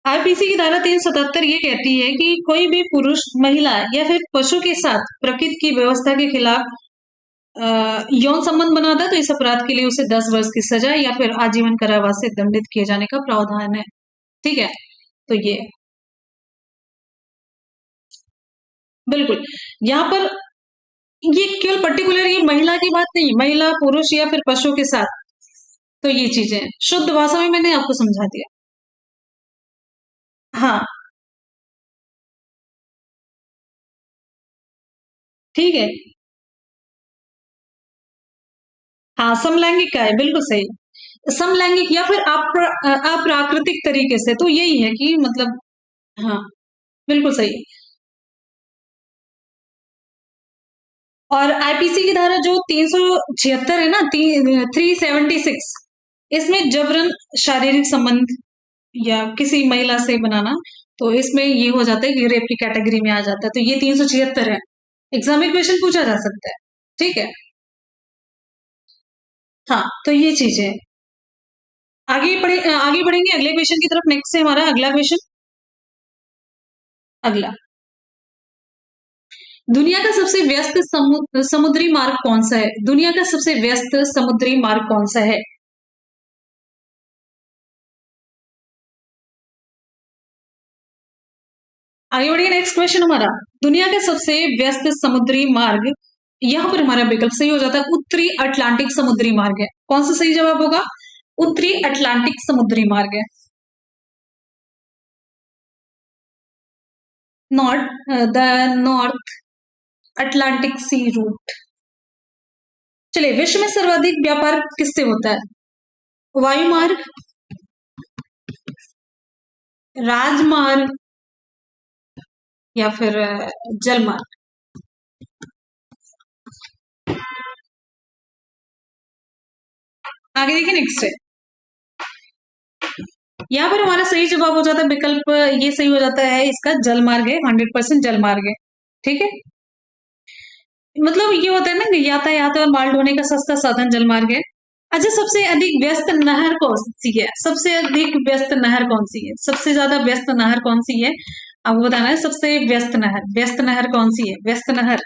आईपीसी की धारा 377 ये कहती है कि कोई भी पुरुष, महिला या फिर पशु के साथ प्रकृति की व्यवस्था के खिलाफ यौन संबंध बनाता है तो इस अपराध के लिए उसे 10 वर्ष की सजा या फिर आजीवन कारावास से दंडित किए जाने का प्रावधान है। ठीक है, तो ये बिल्कुल यहाँ पर ये केवल पर्टिकुलर ये महिला की बात नहीं, महिला, पुरुष या फिर पशु के साथ, तो ये चीजें शुद्ध भाषा में मैंने आपको समझा दिया। हाँ, ठीक है। हाँ, समलैंगिक का है, बिल्कुल सही। समलैंगिक या फिर अप्राकृतिक तरीके से, तो यही है कि मतलब, हाँ, बिल्कुल सही। और आईपीसी की धारा जो 376 है ना, 376, इसमें जबरन शारीरिक संबंध या किसी महिला से बनाना, तो इसमें ये हो जाता है कि रेप की कैटेगरी में आ जाता है, तो ये 376 है। एग्जाम में क्वेश्चन पूछा जा सकता है। ठीक है, हाँ, तो ये चीजें आगे बढ़ेंगे अगले क्वेश्चन की तरफ। नेक्स्ट है हमारा अगला क्वेश्चन। अगला, दुनिया का सबसे व्यस्त समुद्री मार्ग कौन सा है? दुनिया का सबसे व्यस्त समुद्री मार्ग कौन सा है? आगे बढ़िए, नेक्स्ट क्वेश्चन हमारा, दुनिया का सबसे व्यस्त समुद्री मार्ग, यहां पर हमारा विकल्प सही हो जाता है उत्तरी अटलांटिक समुद्री मार्ग है। कौन सा सही जवाब होगा? उत्तरी अटलांटिक समुद्री मार्ग है। North Atlantic sea route. चलिए, विश्व में सर्वाधिक व्यापार किससे होता है? वायुमार्ग, राजमार्ग या फिर जलमार्ग? आगे देखिए, नेक्स्ट है, यहाँ पर हमारा सही जवाब हो जाता है विकल्प, ये सही हो जाता है इसका, जलमार्ग है, 100% जलमार्ग है। ठीक है, मतलब ये होता है ना कि यातायात और माल ढोने का सस्ता साधन जलमार्ग है। अच्छा, सबसे अधिक व्यस्त नहर कौन सी है? सबसे अधिक व्यस्त नहर कौन सी है? सबसे ज्यादा व्यस्त नहर कौन सी है? आपको बताना है सबसे व्यस्त नहर कौन सी है? व्यस्त नहर,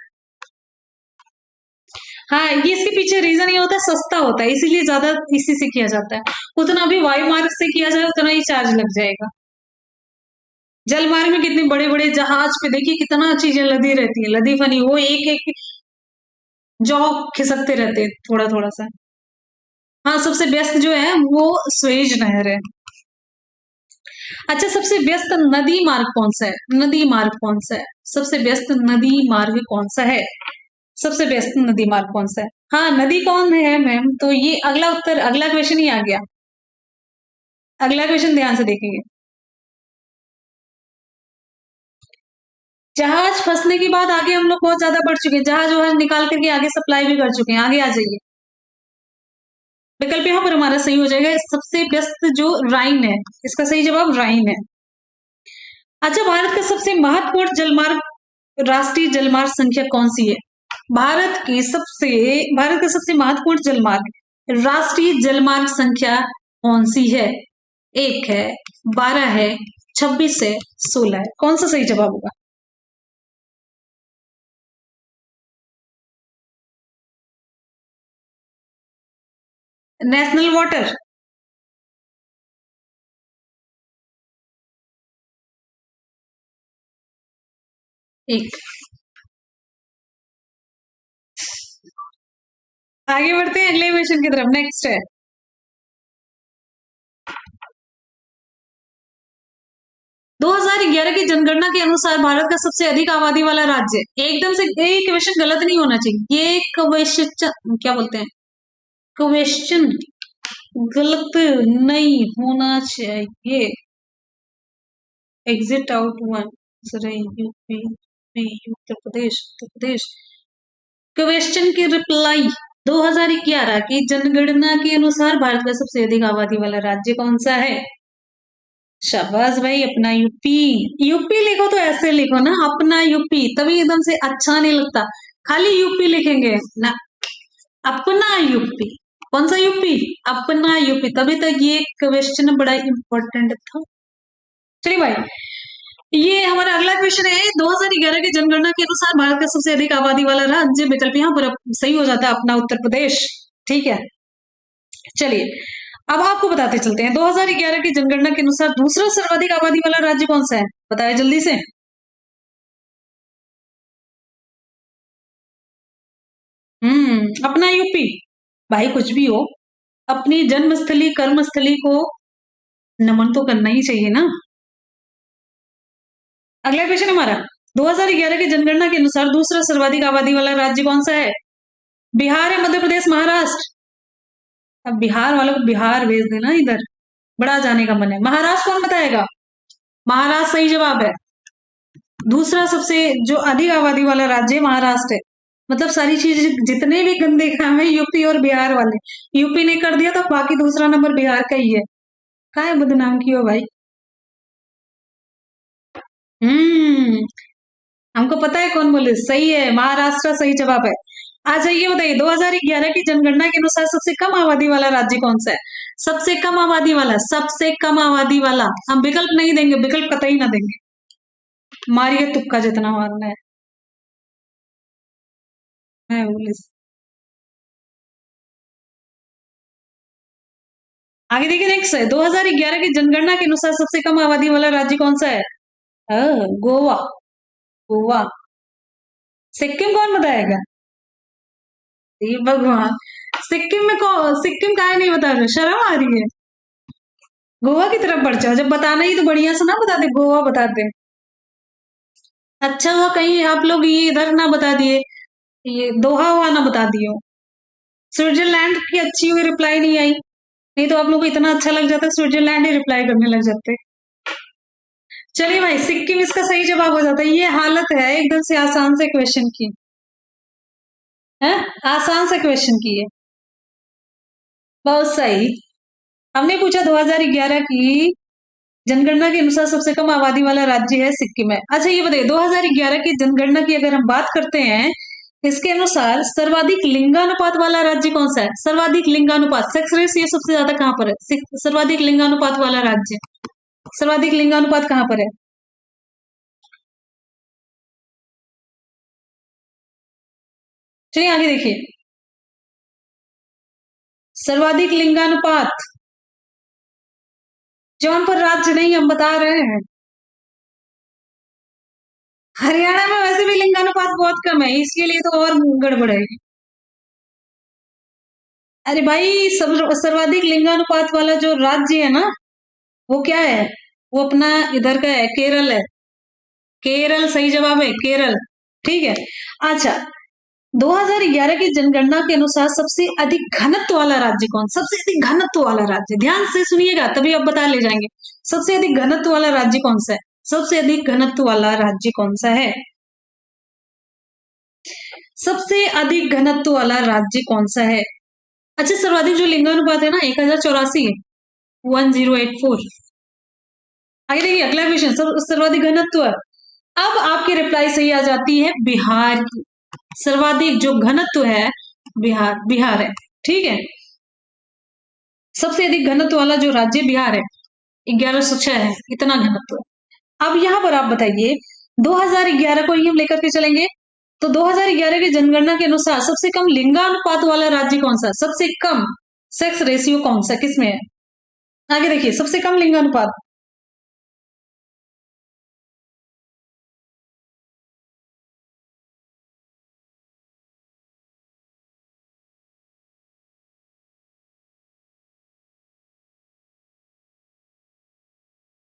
हाँ, ये इसके पीछे रीजन ये होता है, सस्ता होता है, इसीलिए ज्यादा इसी से किया जाता है। उतना भी वायु मार्ग से किया जाए उतना ही चार्ज लग जाएगा। जल मार्ग में कितने बड़े बड़े जहाज पे देखिए कितना चीजें लदी रहती है, लदी फनी, वो एक एक जौ खिसकते रहते हैं थोड़ा थोड़ा सा। हाँ, सबसे व्यस्त जो है वो स्वेज नहर है। अच्छा, सबसे व्यस्त नदी मार्ग कौन सा है? नदी मार्ग कौन सा है? सबसे व्यस्त नदी मार्ग कौन सा है? सबसे व्यस्त नदी मार्ग कौन सा है? हाँ, नदी कौन है मैम? तो ये अगला उत्तर, अगला क्वेश्चन ही आ गया। अगला क्वेश्चन ध्यान से देखेंगे। जहाज फंसने के बाद आगे हम लोग बहुत ज्यादा बढ़ चुके हैं, जहाज वहाज निकाल करके आगे सप्लाई भी कर चुके हैं, आगे आ जाइए। विकल्प यहाँ पर हमारा सही हो जाएगा सबसे व्यस्त जो राइन है, इसका सही जवाब राइन है। अच्छा, राष्ट्रीय जलमार्ग संख्या कौन सी है? भारत का सबसे महत्वपूर्ण जलमार्ग राष्ट्रीय जलमार्ग संख्या कौन सी है? 1 है, 12 है, 26 है, 16 है? कौन सा सही जवाब होगा? नेशनल वाटर, एक। आगे बढ़ते हैं अगले क्वेश्चन की तरफ। नेक्स्ट है, 2011 की जनगणना के अनुसार भारत का सबसे अधिक आबादी वाला राज्य, एकदम से ये क्वेश्चन गलत नहीं होना चाहिए, ये क्वेश्चन क्या बोलते हैं, क्वेश्चन गलत नहीं होना चाहिए। Exit out one, UP, Uttar Pradesh, Uttar Pradesh. Question की रिप्लाई, 2011 की जनगणना के अनुसार भारत का सबसे अधिक आबादी वाला राज्य कौन सा है? शाबाश भाई, अपना यूपी। यूपी लिखो तो ऐसे लिखो ना, अपना यूपी, तभी एकदम से अच्छा नहीं लगता। खाली यूपी लिखेंगे ना, अपना यूपी। कौन सा यूपी? अपना यूपी, तभी तक ये क्वेश्चन बड़ा इंपॉर्टेंट था। चलिए भाई, ये हमारा अगला क्वेश्चन है। 2011 की जनगणना के अनुसार भारत का सबसे अधिक आबादी वाला राज्य, विकल्प यहाँ पर सही हो जाता है अपना उत्तर प्रदेश। ठीक है, चलिए अब आपको बताते चलते हैं। 2011 की जनगणना के अनुसार दूसरा सर्वाधिक आबादी वाला राज्य कौन सा है? बताया जल्दी से। अपना यूपी। भाई कुछ भी हो, अपनी जन्मस्थली कर्मस्थली को नमन तो करना ही चाहिए ना। अगला क्वेश्चन हमारा, 2011 की जनगणना के अनुसार दूसरा सर्वाधिक आबादी वाला राज्य कौन सा है? बिहार है, मध्य प्रदेश, महाराष्ट्र? अब बिहार वालों को बिहार भेज देना, इधर बड़ा जाने का मन है। महाराष्ट्र कौन बताएगा? महाराष्ट्र सही जवाब है। दूसरा सबसे जो अधिक आबादी वाला राज्य महाराष्ट्र है। मतलब सारी चीज, जितने भी गंदे काम है यूपी और बिहार वाले, यूपी ने कर दिया तो बाकी दूसरा नंबर बिहार का ही है। क्या है बदनाम की हो भाई। हम्म हमको पता है कौन बोले, सही है, महाराष्ट्र सही जवाब है। अच्छा ये बताइए, 2011 की जनगणना के अनुसार सबसे कम आबादी वाला राज्य कौन सा है? सबसे कम आबादी वाला, सबसे कम आबादी वाला। हम विकल्प नहीं देंगे, विकल्प कतई ना देंगे, मारिए तुक्का जितना मारना है बोले। आगे देखिए, नेक्स्ट है, 2011 की जनगणना के अनुसार सबसे कम आबादी वाला राज्य कौन सा है? गोवा। गोवा। सिक्किम कौन बताएगा? ये भगवान, सिक्किम में कौन, सिक्किम काहे नहीं बता रहे, शर्म आ रही है। गोवा की तरफ बढ़ जाओ, जब बताना ही तो बढ़िया से ना बता दे, गोवा बता दे। अच्छा हुआ कहीं आप लोग ये इधर ना बता दिए, ये दोहा हुआ ना बता दिए हो। स्विट्जरलैंड की अच्छी हुई रिप्लाई नहीं आई, नहीं तो आप लोग को इतना अच्छा लग जाता, स्विट्जरलैंड ही रिप्लाई करने लग जाते। चलिए भाई, सिक्किम इसका सही जवाब हो जाता है। ये हालत है एकदम से आसान से क्वेश्चन की है, आसान से क्वेश्चन की है। बहुत सही। हमने पूछा 2011 की जनगणना के अनुसार सबसे कम आबादी वाला राज्य है सिक्किम है। अच्छा ये बताइए, 2011 की जनगणना की अगर हम बात करते हैं, इसके अनुसार सर्वाधिक लिंगानुपात वाला राज्य कौन सा है? सर्वाधिक लिंगानुपात, सेक्स रेशियो सबसे ज्यादा कहां पर है? सर्वाधिक लिंगानुपात वाला राज्य, सर्वाधिक लिंगानुपात कहां पर है? चलिए आगे देखिए, सर्वाधिक लिंगानुपात, जौनपुर राज्य नहीं, हम बता रहे हैं। हरियाणा में वैसे भी लिंगानुपात बहुत कम है, इसके लिए तो और गड़बड़ है। अरे भाई, सर्वाधिक लिंगानुपात वाला जो राज्य है ना, वो क्या है? वो अपना इधर का है, केरल है। केरल सही जवाब है, केरल। ठीक है। अच्छा, 2011 की जनगणना के अनुसार सबसे अधिक घनत्व वाला राज्य कौन? सबसे अधिक घनत्व वाला राज्य, ध्यान से सुनिएगा तभी आप बता ले जाएंगे। सबसे अधिक घनत्व वाला राज्य कौन सा है? सबसे अधिक घनत्व वाला राज्य कौन सा है? सबसे अधिक घनत्व वाला राज्य कौन सा है? अच्छा, सर्वाधिक जो लिंगानुपात है ना, 1084 है, 1084। आगे देखिए अगला क्वेश्चन, सर्वाधिक घनत्व। अब आपकी रिप्लाई सही आ जाती है बिहार की। सर्वाधिक जो घनत्व है, बिहार, बिहार है। ठीक है, सबसे अधिक घनत्व वाला जो राज्य बिहार है, 1106 है, इतना घनत्व है। अब यहाँ पर आप बताइए, 2011 को ही हम लेकर के चलेंगे, तो 2011 की जनगणना के अनुसार सबसे कम लिंगानुपात वाला राज्य कौन सा? सबसे कम सेक्स रेशियो कौन सा, किसमें है? आगे देखिए, सबसे कम लिंगानुपात,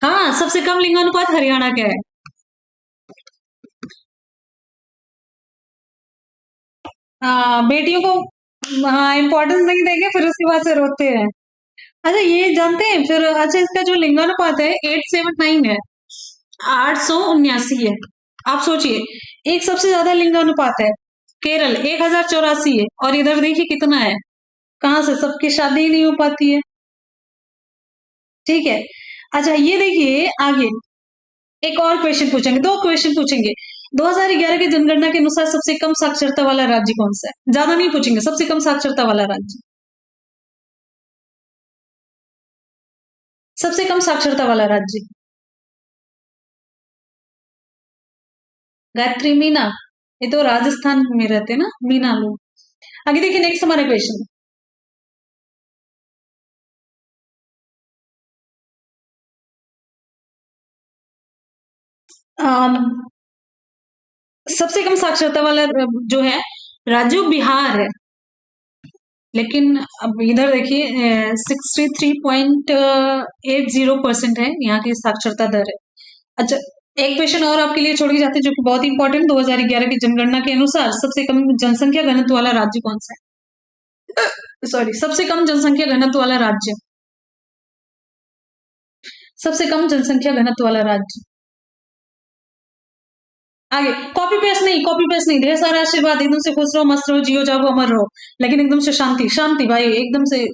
हाँ सबसे कम लिंगानुपात हरियाणा का है। बेटियों को हाँ, इम्पोर्टेंस नहीं देंगे फिर उसके बाद से रोते हैं। अच्छा ये जानते हैं फिर, अच्छा इसका जो लिंगानुपात है 879 है, 879 है। आप सोचिए, एक सबसे ज्यादा लिंगानुपात है केरल 1084 है, और इधर देखिए कितना है, कहाँ से सबकी शादी ही नहीं हो पाती है। ठीक है, अच्छा ये देखिए आगे, एक और क्वेश्चन पूछेंगे, दो क्वेश्चन पूछेंगे। 2011 की जनगणना के अनुसार सबसे कम साक्षरता वाला राज्य कौन सा है? ज्यादा नहीं पूछेंगे, सबसे कम साक्षरता वाला राज्य, सबसे कम साक्षरता वाला राज्य। गायत्री मीना, ये तो राजस्थान में रहते हैं ना मीना लोग। आगे देखिए नेक्स्ट हमारा क्वेश्चन। सबसे कम साक्षरता वाला जो है राज्य वो बिहार है, लेकिन अब इधर देखिए 63.80% है यहाँ की साक्षरता दर है। अच्छा, एक क्वेश्चन और आपके लिए छोड़ के जाते हैं जो कि बहुत इंपॉर्टेंट, 2011 की जनगणना के अनुसार सबसे कम जनसंख्या घनत्व वाला राज्य कौन सा है? सॉरी, सबसे कम जनसंख्या घनत्व वाला राज्य, सबसे कम जनसंख्या घनत्व वाला राज्य। आगे, कॉपी पेस्ट नहीं, कॉपी पेस्ट नहीं, ढेर सारा आशीर्वाद, एकदम से खुश रहो, मस्त रहो, जियो जागो अमर रहो, लेकिन एकदम से शांति, शांति भाई, एकदम से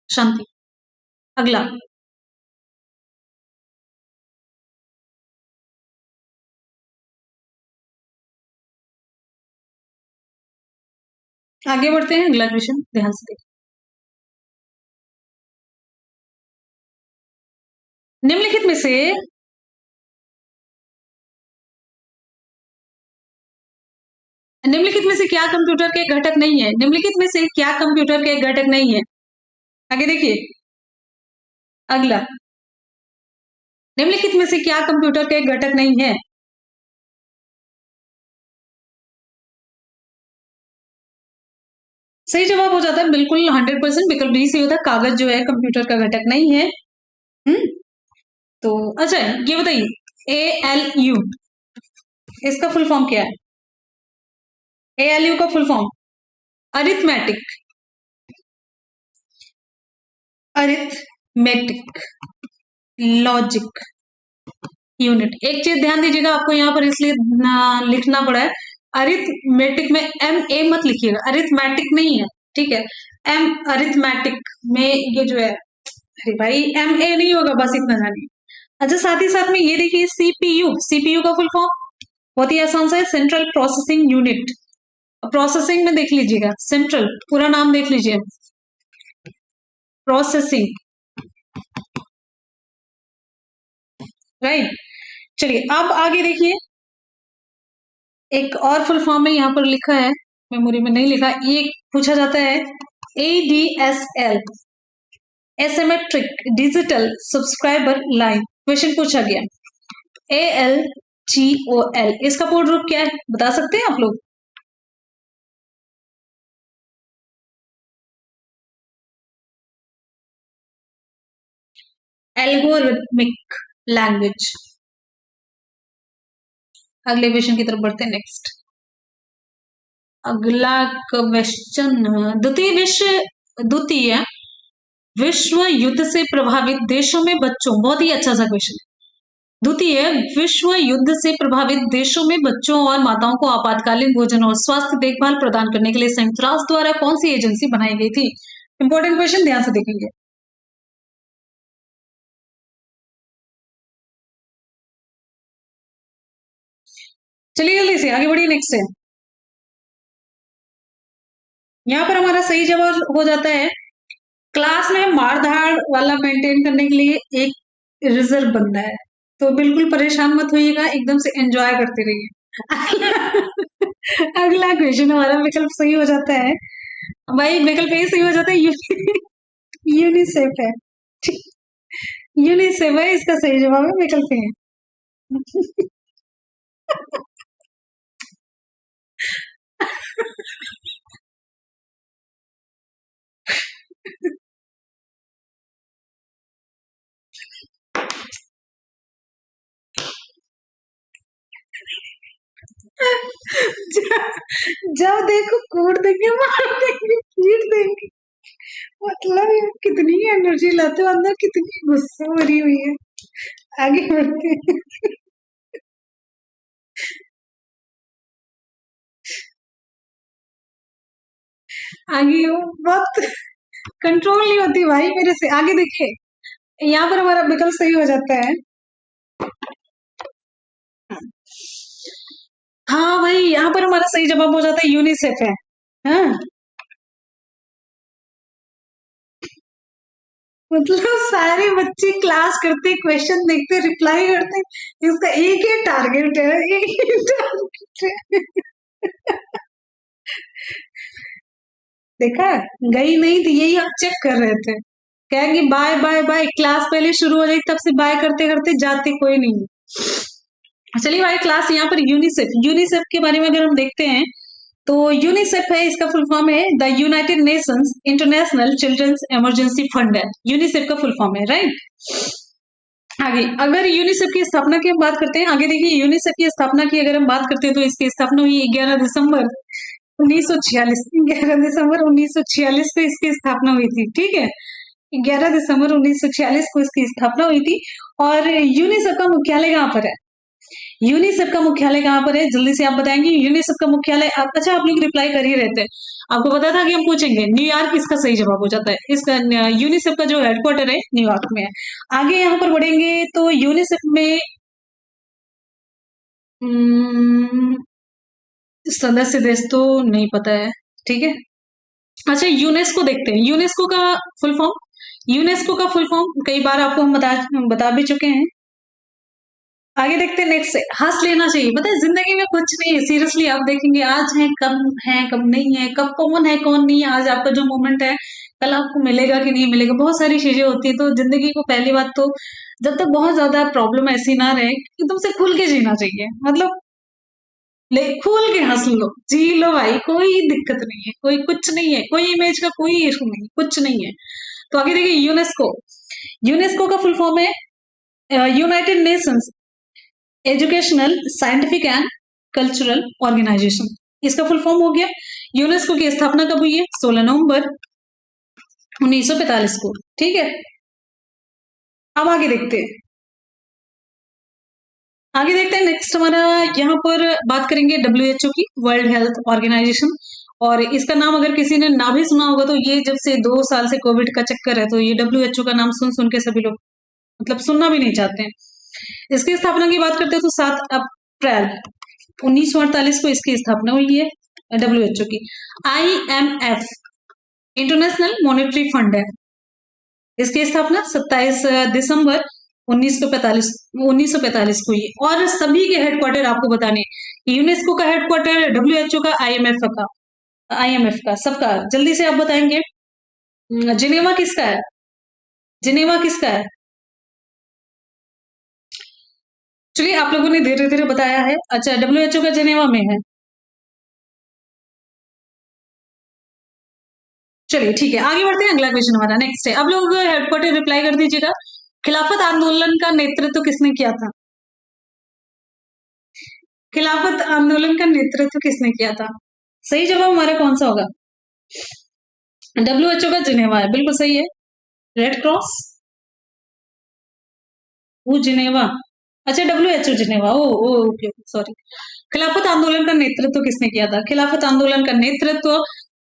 शांति। अगला, आगे बढ़ते हैं, अगला क्वेश्चन ध्यान से देखिए। निम्नलिखित में से निम्नलिखित में से क्या कंप्यूटर के घटक नहीं है? निम्नलिखित में से क्या कंप्यूटर के घटक नहीं है? आगे देखिए, अगला, निम्नलिखित में से क्या कंप्यूटर के घटक नहीं है? सही जवाब हो जाता है बिल्कुल 100%, विकल्प डी से होता है, कागज जो है कंप्यूटर का घटक नहीं है। हम्म, तो अच्छा ये बताइए, ALU इसका फुल फॉर्म क्या है? ALU का full form, arithmetic, arithmetic logic unit. एक चीज ध्यान दीजिएगा, आपको यहाँ पर इसलिए लिखना पड़ा है, अरिथमेटिक में MA मत लिखिएगा, अरिथमेटिक नहीं है, ठीक है? एम अरिथमेटिक में ये जो है, अरे भाई MA नहीं होगा, बस इतना जानिए। अच्छा साथ ही साथ में ये देखिए, CPU का फुल फॉर्म बहुत ही आसान सा है, सेंट्रल प्रोसेसिंग यूनिट। प्रोसेसिंग में देख लीजिएगा, सेंट्रल पूरा नाम देख लीजिए, प्रोसेसिंग, राइट। चलिए अब आगे देखिए, एक और फुल फॉर्म में यहाँ पर लिखा है, मेमोरी में नहीं लिखा, ये पूछा जाता है ADSL, asymmetric digital subscriber line. Question पूछा गया, ALGOL, इसका पूर्ण रूप क्या है बता सकते हैं आप लोग? Algorithmic language. अगले क्वेश्चन की तरफ बढ़ते हैं, नेक्स्ट। अगला क्वेश्चन, द्वितीय विश्व युद्ध से प्रभावित देशों में बच्चों, बहुत ही अच्छा सा क्वेश्चन है। द्वितीय विश्व युद्ध से प्रभावित देशों में बच्चों और माताओं को आपातकालीन भोजन और स्वास्थ्य देखभाल प्रदान करने के लिए संयुक्त राष्ट्र द्वारा कौन सी एजेंसी बनाई गई थी? इंपॉर्टेंट क्वेश्चन, ध्यान से देखेंगे। चलिए जल्दी से आगे बढ़िए, नेक्स्ट है। यहाँ पर हमारा सही जवाब हो जाता है, क्लास में मारधाड़ वाला मेंटेन करने के लिए एक रिजर्व बंदा है, तो बिल्कुल परेशान मत होइएगा, एकदम से एंजॉय करते रहिए। अगला क्वेश्चन हमारा विकल्प सही हो जाता है, भाई विकल्प ए सही हो जाता है, यूनिसेफ है, यूनिसेफ है इसका सही जवाब है, विकल्प ए है। जब जब देखो कूट देंगे, मार देंगे, पीट देंगे। मतलब ये कितनी एनर्जी लाते हो अंदर, कितनी गुस्सा भरी हुई है। आगे बढ़ते हैं। आगे वो बहुत कंट्रोल नहीं होती भाई मेरे से। आगे देखिए, यहाँ पर हमारा विकल्प सही हो जाता है। हाँ भाई, यहाँ पर हमारा सही जवाब हो जाता है यूनिसेफ है। हाँ, मतलब सारे बच्चे क्लास करते, क्वेश्चन देखते, रिप्लाई करते, इसका एक ही टारगेट है, एक ही टारगेट है। देखा, गई नहीं थी, यही हम चेक कर रहे थे। कहेंगे बाय बाय बाय, क्लास पहले शुरू हो जाएगी, तब से बाय करते करते जाते कोई नहीं है। चलिए भाई, क्लास यहाँ पर यूनिसेफ, यूनिसेफ के बारे में अगर हम देखते हैं तो यूनिसेफ है, इसका फुल फॉर्म है the United Nations International Children's Emergency Fund है, यूनिसेफ का फुल फॉर्म है, राइट। आगे अगर यूनिसेफ की स्थापना की हम बात करते हैं, आगे देखिए यूनिसेफ की स्थापना की अगर हम बात करते हैं तो इसकी स्थापना हुई 11 दिसंबर 1946, 11 दिसंबर 1946 को इसकी स्थापना हुई थी, ठीक है। 11 दिसंबर 1946 को इसकी स्थापना हुई थी। और यूनिसेफ का मुख्यालय कहाँ पर है? यूनिसेफ का मुख्यालय कहाँ पर है, जल्दी से आप बताएंगे। यूनिसेफ का मुख्यालय अच्छा, आप लोग रिप्लाई कर ही रहे थे, आपको पता था कि हम पूछेंगे। न्यूयॉर्क इसका सही जवाब हो जाता है। इसका यूनिसेफ का जो हेडक्वार्टर है न्यूयॉर्क में है। आगे यहाँ पर बढ़ेंगे तो यूनिसेफ में सदस्य देश तो नहीं पता है, ठीक है। अच्छा, यूनेस्को देखते हैं, यूनेस्को का फुल फॉर्म, यूनेस्को का फुल फॉर्म कई बार आपको हम बता भी चुके हैं। आगे देखते हैं नेक्स्ट से, हंस लेना चाहिए। पता है जिंदगी में कुछ नहीं है, सीरियसली आप देखेंगे आज है कब नहीं है, कब कौन है कौन नहीं है, आज आपका जो मोमेंट है कल आपको मिलेगा कि नहीं मिलेगा, बहुत सारी चीजें होती है। तो जिंदगी को पहली बात तो जब तक बहुत ज्यादा प्रॉब्लम ऐसी ना रहे कि तुमसे खुल के जीना चाहिए, मतलब ले खुल के हंस लो, जी लो भाई, कोई दिक्कत नहीं है, कोई कुछ नहीं है, कोई इमेज का कोई इशू नहीं, कुछ नहीं है। तो आगे देखिए यूनेस्को, यूनेस्को का फुल फॉर्म है United Nations Educational Scientific and Cultural Organization, इसका फुल फॉर्म हो गया। यूनेस्को की स्थापना कब हुई है? 16 नवंबर 1945 को, ठीक है। अब आगे देखते हैं, आगे देखते हैं नेक्स्ट हमारा, यहाँ पर बात करेंगे WHO की, वर्ल्ड हेल्थ ऑर्गेनाइजेशन। और इसका नाम अगर किसी ने ना भी सुना होगा तो ये जब से 2 साल से कोविड का चक्कर है तो ये WHO का नाम सुन सुन के सभी लोग मतलब सुनना भी नहीं चाहते हैं। इसकी स्थापना की बात करते हैं तो 7 अप्रैल 1948 को इसकी स्थापना हुई है WHO की। IMF इंटरनेशनल मॉनेटरी फंड है, इसकी स्थापना 27 दिसंबर 1945 को हुई। और सभी के हेडक्वार्टर आपको बताने, यूनेस्को का हेडक्वार्टर, WHO का, IMF का, सबका जल्दी से आप बताएंगे। जिनेवा किसका है? जिनेवा किसका है? चलिए आप लोगों ने धीरे धीरे बताया है। अच्छा, WHO का जिनेवा में है। चलिए ठीक है, आगे बढ़ते हैं, अगला क्वेश्चन हमारा नेक्स्ट है। अब लोग हेडक्वार्टर रिप्लाई कर दीजिएगा। खिलाफत आंदोलन का नेतृत्व किसने किया था? खिलाफत आंदोलन का नेतृत्व किसने किया था? सही जवाब हमारा कौन सा होगा? WHO का जिनेवा है, बिल्कुल सही है। रेड क्रॉस, वो जिनेवा, अच्छा WHO Geneva, oh oh okay sorry. खिलाफत आंदोलन का नेतृत्व किसने किया था? खिलाफत आंदोलन का नेतृत्व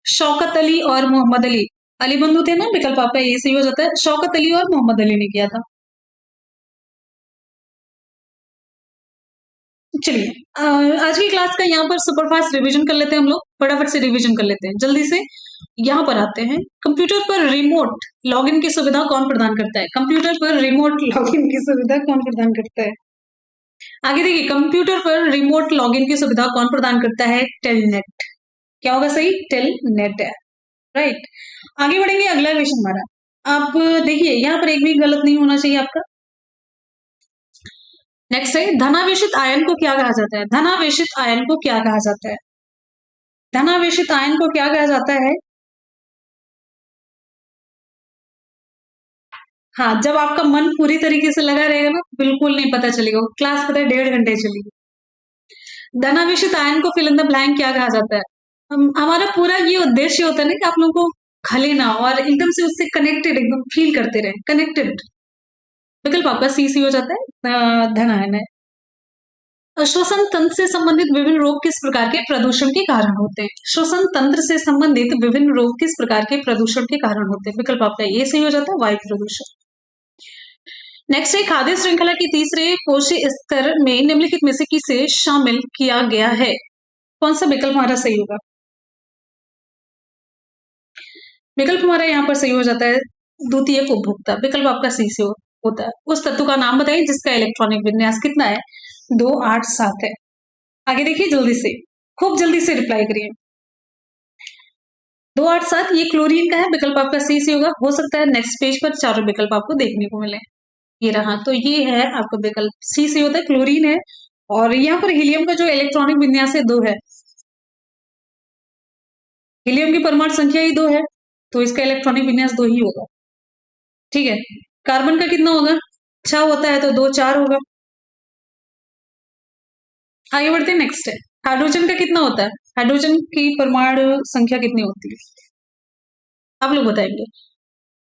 शौकत अली और मोहम्मद अली, अली बंधु थे ना, विकल्प आपका ये सही हो जाता है। शौकत अली और मोहम्मद अली ने किया था। चलिए आज की क्लास का यहाँ पर सुपरफास्ट रिवीजन कर लेते हैं हम लोग, फटाफट से रिवीजन कर लेते हैं जल्दी से। यहाँ पर आते हैं, कंप्यूटर पर रिमोट लॉगिन की सुविधा कौन प्रदान करता है? कंप्यूटर पर रिमोट लॉगिन की सुविधा कौन प्रदान करता है? आगे देखिए, कंप्यूटर पर रिमोट लॉगिन की सुविधा कौन प्रदान करता है? टेलनेट। क्या होगा सही? टेलनेट है, राइट। आगे बढ़ेंगे, अगला क्वेश्चन हमारा। आप देखिए यहाँ पर एक भी गलत नहीं होना चाहिए आपका। नेक्स्ट है, धनावेशित आयन को क्या कहा जाता है? धनावेशित आयन को क्या कहा जाता है? धनावेशित आयन को क्या कहा जाता है? हाँ, जब आपका मन पूरी तरीके से लगा रहेगा ना, बिल्कुल नहीं पता चलेगा। क्लास पता है 1.5 घंटे चलेगी। धनावेशित आयन को फिल इन द ब्लैंक क्या कहा जाता है? हमारा पूरा ये उद्देश्य होता है ना कि आप लोगों को खले ना हो और एकदम से उससे कनेक्टेड एकदम फील करते रहे, कनेक्टेड। विकल्प आपका सी सी हो जाता है, धन आयन है। श्वसन तंत्र से संबंधित विभिन्न रोग किस प्रकार के प्रदूषण के कारण होते हैं? श्वसन तंत्र से संबंधित विभिन्न रोग किस प्रकार के प्रदूषण के कारण होते हैं? विकल्प आपका ये सही हो जाता है, वायु प्रदूषण। नेक्स्ट है खाद्य श्रृंखला के तीसरे कोशीय स्तर में निम्नलिखित में से किसे शामिल किया गया है? कौन सा विकल्प हमारा सही होगा? विकल्प हमारा यहाँ पर सही हो जाता है द्वितीयक उपभोक्ता। विकल्प आपका सी से होता है। उस तत्व का नाम बताइए जिसका इलेक्ट्रॉनिक विन्यास कितना है? 2, 8, 7 है। आगे देखिए जल्दी से, खूब जल्दी से रिप्लाई करिए। 2, 8, 7 ये क्लोरीन का है। विकल्प आपका सी से होगा। हो सकता है नेक्स्ट पेज पर चारों विकल्प आपको देखने को मिले। ये रहा, तो ये है आपका विकल्प सी से होता है, क्लोरीन है। और यहाँ पर हीलियम का जो इलेक्ट्रॉनिक विन्यास है 2 है। हीलियम की परमाणु संख्या ही 2 है, तो इसका इलेक्ट्रॉनिक विन्यास 2 ही होगा। ठीक है। कार्बन का कितना होगा? 6 होता है तो 2, 4 होगा। आगे बढ़ते हैं, नेक्स्ट है हाइड्रोजन का कितना होता है? हाइड्रोजन की परमाणु संख्या कितनी होती है? आप लोग बताएंगे।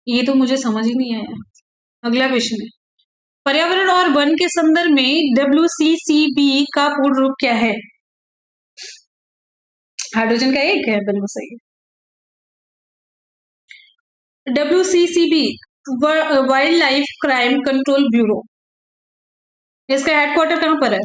ये तो मुझे समझ ही नहीं आया। अगला क्वेश्चन है पर्यावरण और वन के संदर्भ में WCCB का पूर्ण रूप क्या है? हाइड्रोजन का एक है, बिल्कुल सही है। WCCB wild life crime control bureau, इसका हेडक्वार्टर कहां पर है?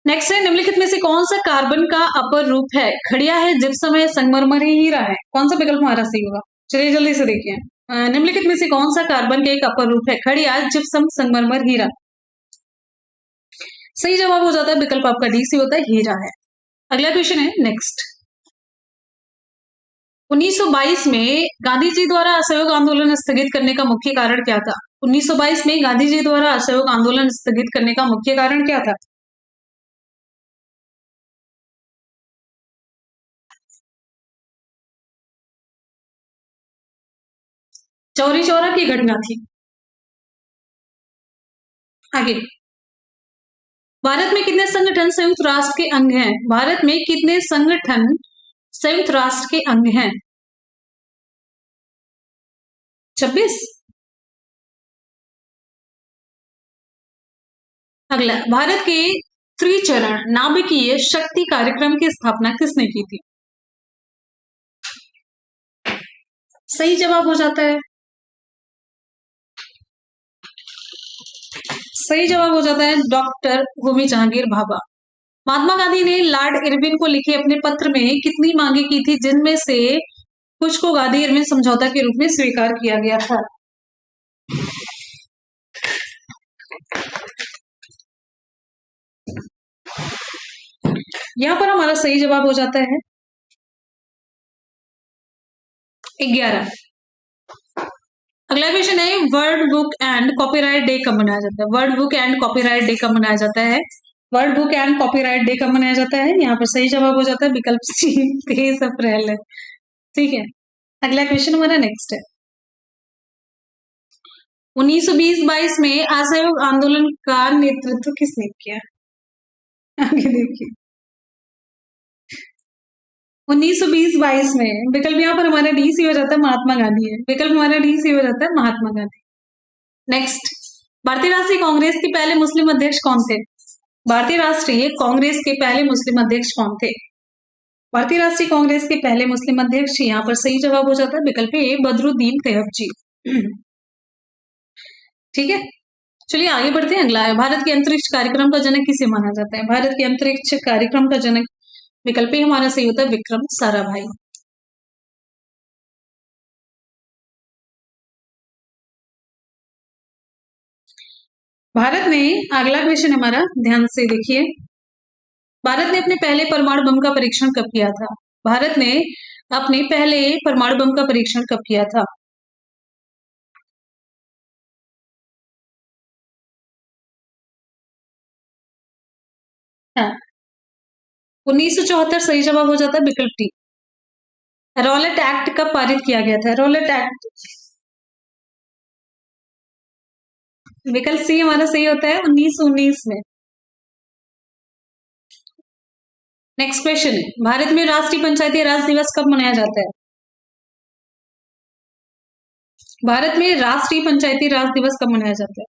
नेक्स्ट है निम्नलिखित में से कौन सा कार्बन का अपर रूप है? खड़िया है, जिप्सम है, संगमरमर है, हीरा है। कौन सा विकल्प हमारा सही होगा? चलिए जल्दी से देखिए। निम्नलिखित में से कौन सा कार्बन का एक अपर रूप है? खड़िया, जिप्सम, संगमरमर, हीरा। सही जवाब हो जाता है विकल्प आपका डी सी होता है, हीरा है। अगला क्वेश्चन है नेक्स्ट 1922 में गांधी जी द्वारा असहयोग आंदोलन स्थगित करने का मुख्य कारण क्या था? 1922 में गांधी जी द्वारा असहयोग आंदोलन स्थगित करने का मुख्य कारण क्या था? चौरी चौरा की घटना थी। आगे भारत में कितने संगठन संयुक्त राष्ट्र के अंग हैं? भारत में कितने संगठन संयुक्त राष्ट्र के अंग हैं? 26। अगला भारत के त्रिचरण नाभिकीय शक्ति कार्यक्रम की स्थापना किसने की थी? सही जवाब हो जाता है, सही जवाब हो जाता है डॉक्टर होमी जहांगीर भाभा। महात्मा गांधी ने लॉर्ड इरविन को लिखे अपने पत्र में कितनी मांगे की थी, जिनमें से कुछ को गांधी इरविन समझौता के रूप में स्वीकार किया गया था? यहां पर हमारा सही जवाब हो जाता है 11। अगला क्वेश्चन है world book and copyright day कब मनाया जाता है? World book and copyright day कब मनाया जाता है? World book and copyright day कब मनाया जाता है? यहाँ पर सही जवाब हो जाता है विकल्प सी, 23 अप्रैल है। ठीक है। अगला क्वेश्चन हमारा नेक्स्ट है 1920-22 में असहयोग आंदोलन का नेतृत्व किसने किया? आगे देखिए 1920-22 में विकल्प यहाँ पर हमारा डी सी हो जाता है, महात्मा गांधी है। विकल्प हमारा डी सी हो जाता है, महात्मा गांधी। नेक्स्ट भारतीय राष्ट्रीय कांग्रेस के पहले मुस्लिम अध्यक्ष कौन थे? भारतीय राष्ट्रीय कांग्रेस के पहले मुस्लिम अध्यक्ष कौन थे? भारतीय राष्ट्रीय कांग्रेस के पहले मुस्लिम अध्यक्ष, यहाँ पर सही जवाब हो जाता है विकल्प ए, बदरुद्दीन तैयबजी। ठीक है, चलिए आगे बढ़ते हैं। अगला है भारत के अंतरिक्ष कार्यक्रम का जनक किसे माना जाता है? भारत के अंतरिक्ष कार्यक्रम का जनक विकल्प ए हमारा सही होता है विक्रम साराभाई। भारत ने, अगला क्वेश्चन हमारा ध्यान से देखिए, भारत ने अपने पहले परमाणु बम का परीक्षण कब किया था? भारत ने अपने पहले परमाणु बम का परीक्षण कब किया था? हाँ, 1974 सही जवाब हो जाता है विकल्प डी। रॉलेट एक्ट कब पारित किया गया था? रॉलेट एक्ट विकल्प सी हमारा सही होता है 1919 में। नेक्स्ट क्वेश्चन, भारत में राष्ट्रीय पंचायती राज दिवस कब मनाया जाता है? भारत में राष्ट्रीय पंचायती राज दिवस कब मनाया जाता है?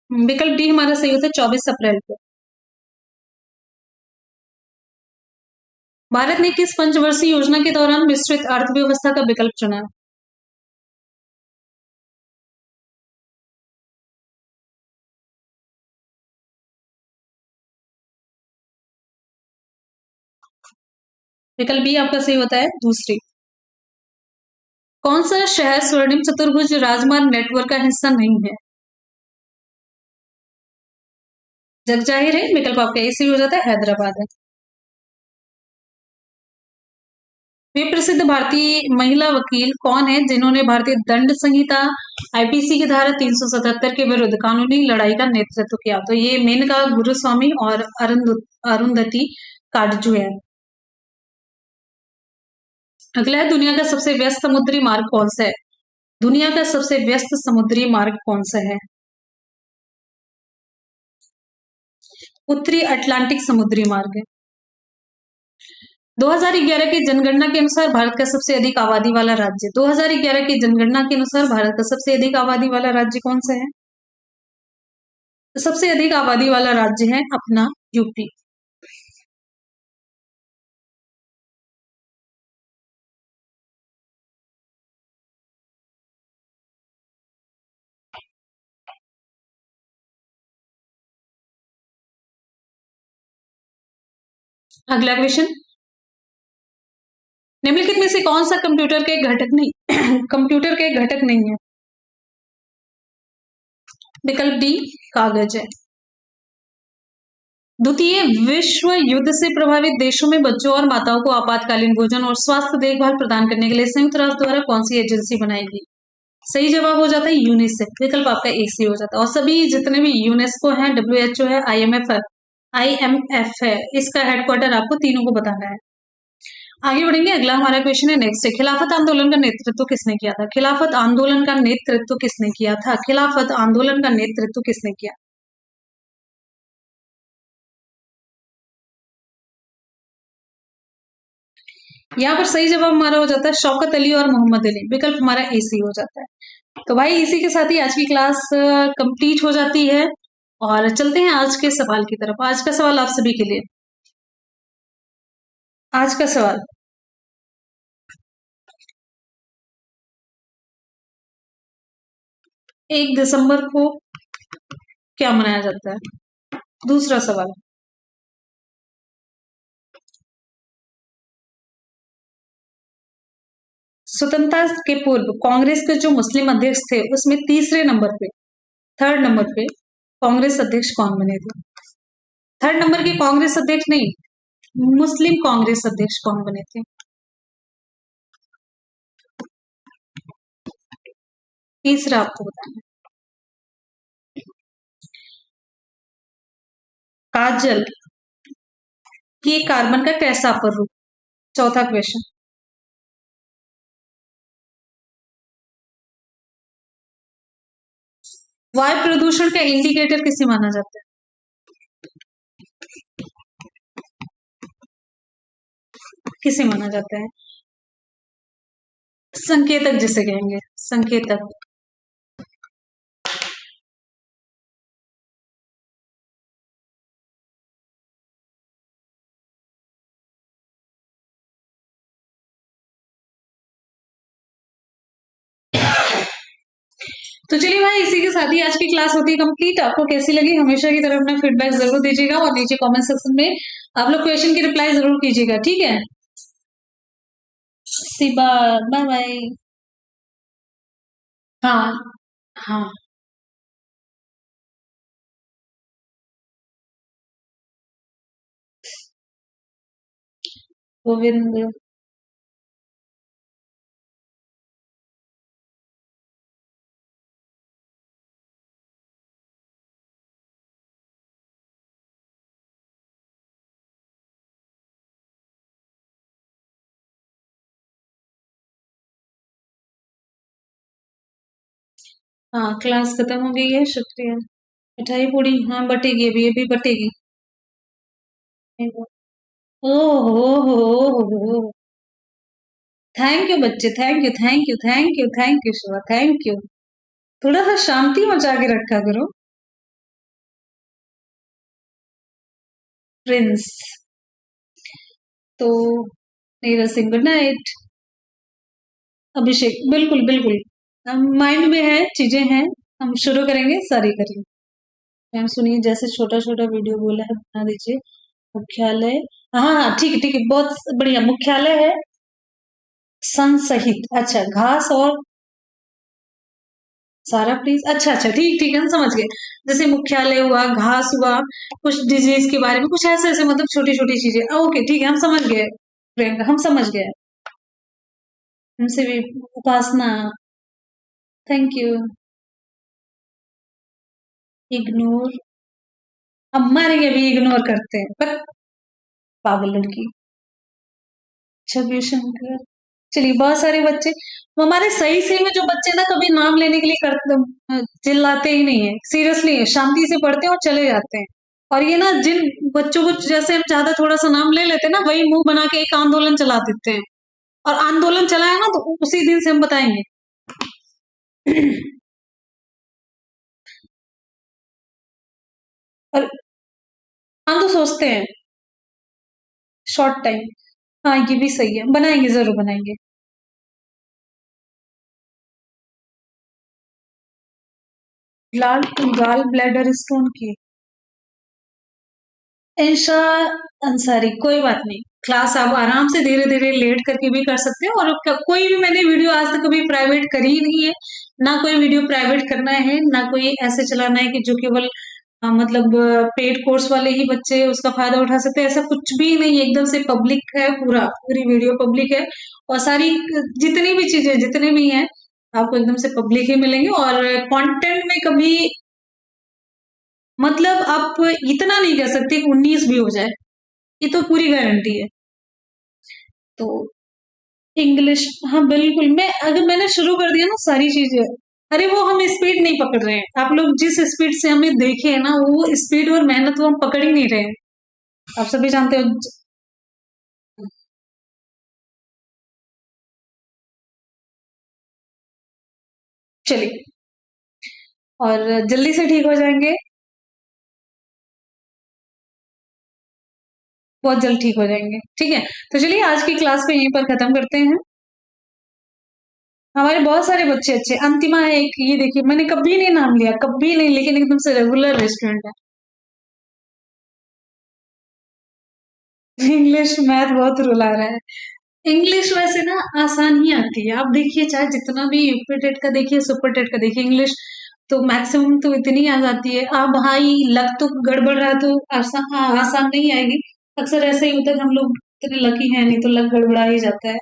विकल्प डी हमारा सही होता है 24 अप्रैल को। भारत ने किस पंचवर्षीय योजना के दौरान विस्तृत अर्थव्यवस्था का विकल्प चुना? विकल्प बी आपका सही होता है दूसरी। कौन सा शहर स्वर्णिम चतुर्भुज राजमार्ग नेटवर्क का हिस्सा नहीं है? जग जाहिर है, विकल्प आपका ए सही हो जाता है हैदराबाद है। वे प्रसिद्ध भारतीय महिला वकील कौन है जिन्होंने भारतीय दंड संहिता आईपीसी की धारा 377 के विरुद्ध कानूनी लड़ाई का नेतृत्व किया? तो ये मेनका गुरुस्वामी और अरुंधति काटजू है। अगला है, दुनिया का सबसे व्यस्त समुद्री मार्ग कौन सा है? दुनिया का सबसे व्यस्त समुद्री मार्ग कौन सा है? उत्तरी अटलांटिक समुद्री मार्ग है। 2011 की जनगणना के अनुसार भारत का सबसे अधिक आबादी वाला राज्य, 2011 की जनगणना के अनुसार भारत का सबसे अधिक आबादी वाला राज्य कौन सा है? तो सबसे अधिक आबादी वाला राज्य है अपना यूपी। अगला क्वेश्चन, निम्नलिखित में से कौन सा कंप्यूटर का एक घटक नहीं कंप्यूटर का एक घटक नहीं है? विकल्प डी कागज है। द्वितीय विश्व युद्ध से प्रभावित देशों में बच्चों और माताओं को आपातकालीन भोजन और स्वास्थ्य देखभाल प्रदान करने के लिए संयुक्त राष्ट्र द्वारा कौन सी एजेंसी बनाई गई? सही जवाब हो जाता है यूनिसेफ, विकल्प आपका ए सी हो जाता है। और सभी जितने भी यूनेस्को है, डब्ल्यूएचओ है, आईएमएफ है, इसका हेडक्वार्टर आपको तीनों को बताना है। आगे बढ़ेंगे, अगला हमारा क्वेश्चन है नेक्स्ट है, खिलाफत आंदोलन का नेतृत्व किसने किया था? खिलाफत आंदोलन का नेतृत्व किसने किया था? खिलाफत आंदोलन का नेतृत्व किसने किया? यहाँ पर सही जवाब हमारा हो जाता है शौकत अली और मोहम्मद अली, विकल्प हमारा ए सी हो जाता है। तो भाई इसी के साथ ही आज की क्लास कंप्लीट हो जाती है और चलते हैं आज के सवाल की तरफ। आज का सवाल आप सभी के लिए, आज का सवाल, 1 दिसंबर को क्या मनाया जाता है? दूसरा सवाल, स्वतंत्रता के पूर्व कांग्रेस के जो मुस्लिम अध्यक्ष थे उसमें तीसरे नंबर पे, थर्ड नंबर पे कांग्रेस अध्यक्ष कौन बने थे? थर्ड नंबर के कांग्रेस अध्यक्ष नहीं, मुस्लिम कांग्रेस अध्यक्ष कौन बने थे? तीसरा आपको बताना है। काजल ये कार्बन का कैसा अपर रूप? चौथा क्वेश्चन, वायु प्रदूषण का इंडिकेटर किसे माना जाता है? किसे माना जाता है? संकेतक जिसे कहेंगे, संकेतक। तो चलिए भाई इसी के साथ ही आज की क्लास होती है कंप्लीट। आपको कैसी लगी हमेशा की तरह अपना फीडबैक जरूर दीजिएगा और नीचे कमेंट सेक्शन में आप लोग क्वेश्चन की रिप्लाई जरूर कीजिएगा, ठीक है? सिबा, बाय बाय। हाँ हाँ। गोविंद हाँ, क्लास खत्म हो गई है, शुक्रिया। मिठाई पूड़ी, हाँ बटेगी, अभी अभी बटेगी। ओ हो। थैंक यू बच्चे, thank you thank you thank you thank you Shiva, thank you. थोड़ा सा शांति मचा के रखा करो। प्रिंस, तो नीरज सिंह गुड नाइट। अभिषेक, बिल्कुल बिल्कुल, हम माइंड में है, चीजें हैं, हम शुरू करेंगे, सारी करेंगे। मैम सुनिए, जैसे छोटा छोटा वीडियो बोला है बना दीजिए। मुख्यालय, हाँ हाँ ठीक है, बहुत बढ़िया। मुख्यालय है सन सहित, अच्छा घास और सारा प्लीज, अच्छा अच्छा ठीक ठीक है, हम समझ गए। जैसे मुख्यालय हुआ, घास हुआ, कुछ डिजीज के बारे में, कुछ ऐसे ऐसे, मतलब छोटी छोटी चीजें। ओके ठीक है, हम समझ गए। प्रियंका, हम समझ गए। हमसे भी उपासना, थैंक यू। इग्नोर, हम मारेंगे, भी इग्नोर करते हैं पर, पागल लड़की। छवि शंकर, चलिए बहुत सारे बच्चे। वो हमारे सही से में जो बच्चे ना कभी नाम लेने के लिए चिल्लाते ही नहीं है, सीरियसली है, शांति से पढ़ते हैं और चले जाते हैं। और ये ना जिन बच्चों को जैसे हम ज्यादा थोड़ा सा नाम ले लेते हैं ना, वही मुंह बना के एक आंदोलन चला देते हैं। और आंदोलन चलाए ना तो उसी दिन से हम बताएंगे। और हम तो सोचते हैं शॉर्ट टाइम, हाँ ये भी सही है, बनाएंगे, जरूर बनाएंगे। लाल गाल ब्लैडर स्टोन की, इंशा अंसारी, कोई बात नहीं। क्लास आप आराम से धीरे धीरे लेट करके भी कर सकते हैं। और कोई भी मैंने वीडियो आज तक कभी प्राइवेट करी ही नहीं है, ना कोई वीडियो प्राइवेट करना है, ना कोई ऐसे चलाना है कि जो केवल मतलब पेड कोर्स वाले ही बच्चे उसका फायदा उठा सकते हैं, ऐसा कुछ भी नहीं है। एकदम से पब्लिक है, पूरी वीडियो पब्लिक है। और सारी जितनी भी चीजें जितने भी हैं, आपको एकदम से पब्लिक ही मिलेंगे। और कंटेंट में कभी मतलब आप इतना नहीं कह सकते कि 19 भी हो जाए, ये तो पूरी गारंटी है। तो इंग्लिश, हाँ बिल्कुल, मैं अगर मैंने शुरू कर दिया ना सारी चीजें, अरे वो हम स्पीड नहीं पकड़ रहे हैं। आप लोग जिस स्पीड से हमें देखे है ना, वो स्पीड और मेहनत वो हम पकड़ ही नहीं रहे हैं। आप सभी जानते हो। चलिए, और जल्दी से ठीक हो जाएंगे, बहुत जल्द ठीक हो जाएंगे, ठीक है। तो चलिए आज की क्लास को यहीं पर खत्म करते हैं। हमारे बहुत सारे बच्चे अच्छे, अंतिमा है एक, ये देखिए मैंने कभी नहीं नाम लिया, कभी नहीं, लेकिन एकदम से रेगुलर स्टूडेंट है। इंग्लिश मैथ बहुत रुला रहा है। इंग्लिश वैसे ना आसान ही आती है, आप देखिए चाहे जितना भी यूपी टेट का देखिए, सुपर टेट का देखिए, इंग्लिश तो मैक्सिमम तो इतनी आ जाती है। अब भाई लक तो गड़बड़ रहा तो आसान, हाँ, आसान नहीं आएगी। अक्सर ऐसा ही होता है कि हम लोग इतने लकी हैं नहीं तो लक गड़बड़ा ही जाता है।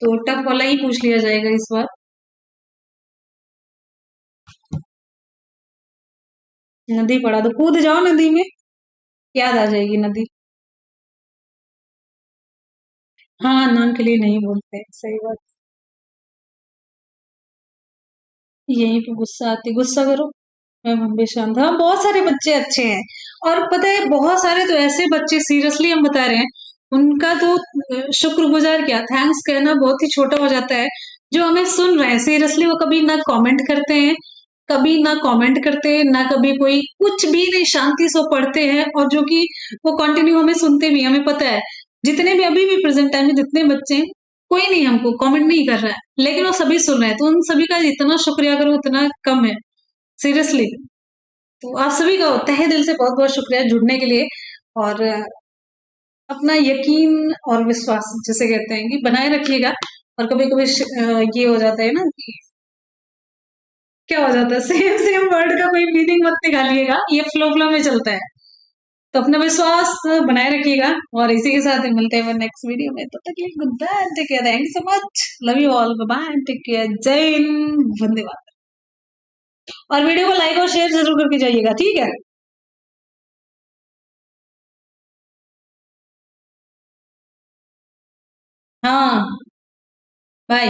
तो टफ वाला ही पूछ लिया जाएगा इस बार। नदी पड़ा तो कूद जाओ नदी में, याद आ जाएगी नदी। हाँ, नाम के लिए नहीं बोलते, सही बात। यहीं पे गुस्सा आती, गुस्सा करो। मैं भी शांत, हाँ बहुत सारे बच्चे अच्छे हैं। और पता है बहुत सारे तो ऐसे बच्चे, सीरियसली हम बता रहे हैं, उनका तो शुक्रगुजार क्या, थैंक्स कहना बहुत ही छोटा हो जाता है। जो हमें सुन रहे हैं सीरियसली, वो कभी ना कमेंट करते हैं, कभी ना कमेंट करते हैं, ना कभी कोई कुछ भी नहीं, शांति से वो पढ़ते हैं। और जो कि वो कंटिन्यू हमें सुनते भी हैं, हमें पता है जितने भी अभी भी प्रेजेंट टाइम में जितने बच्चे हैं, कोई नहीं हमको कमेंट नहीं कर रहा है, लेकिन वो सभी सुन रहे हैं। तो उन सभी का जितना शुक्रिया करो उतना कम है, सीरियसली। तो आप सभी का तहे दिल से बहुत बहुत शुक्रिया जुड़ने के लिए। और अपना यकीन और विश्वास जिसे कहते हैं कि बनाए रखिएगा। और कभी कभी ये हो जाता है ना कि क्या हो जाता है, सेम सेम वर्ड का कोई मीनिंग मत निकालिएगा, ये फ्लो फ्लो में चलता है। तो अपना विश्वास बनाए रखिएगा। और इसी के साथ ही मिलते हैं नेक्स्ट वीडियो में, तब तक के लिए good bye, take care, thank you so much, love you all, bye bye, take care, जय हिंद, वंदे मातरम। और वीडियो को लाइक और शेयर जरूर करके जाइएगा, ठीक है। हाँ, बाय।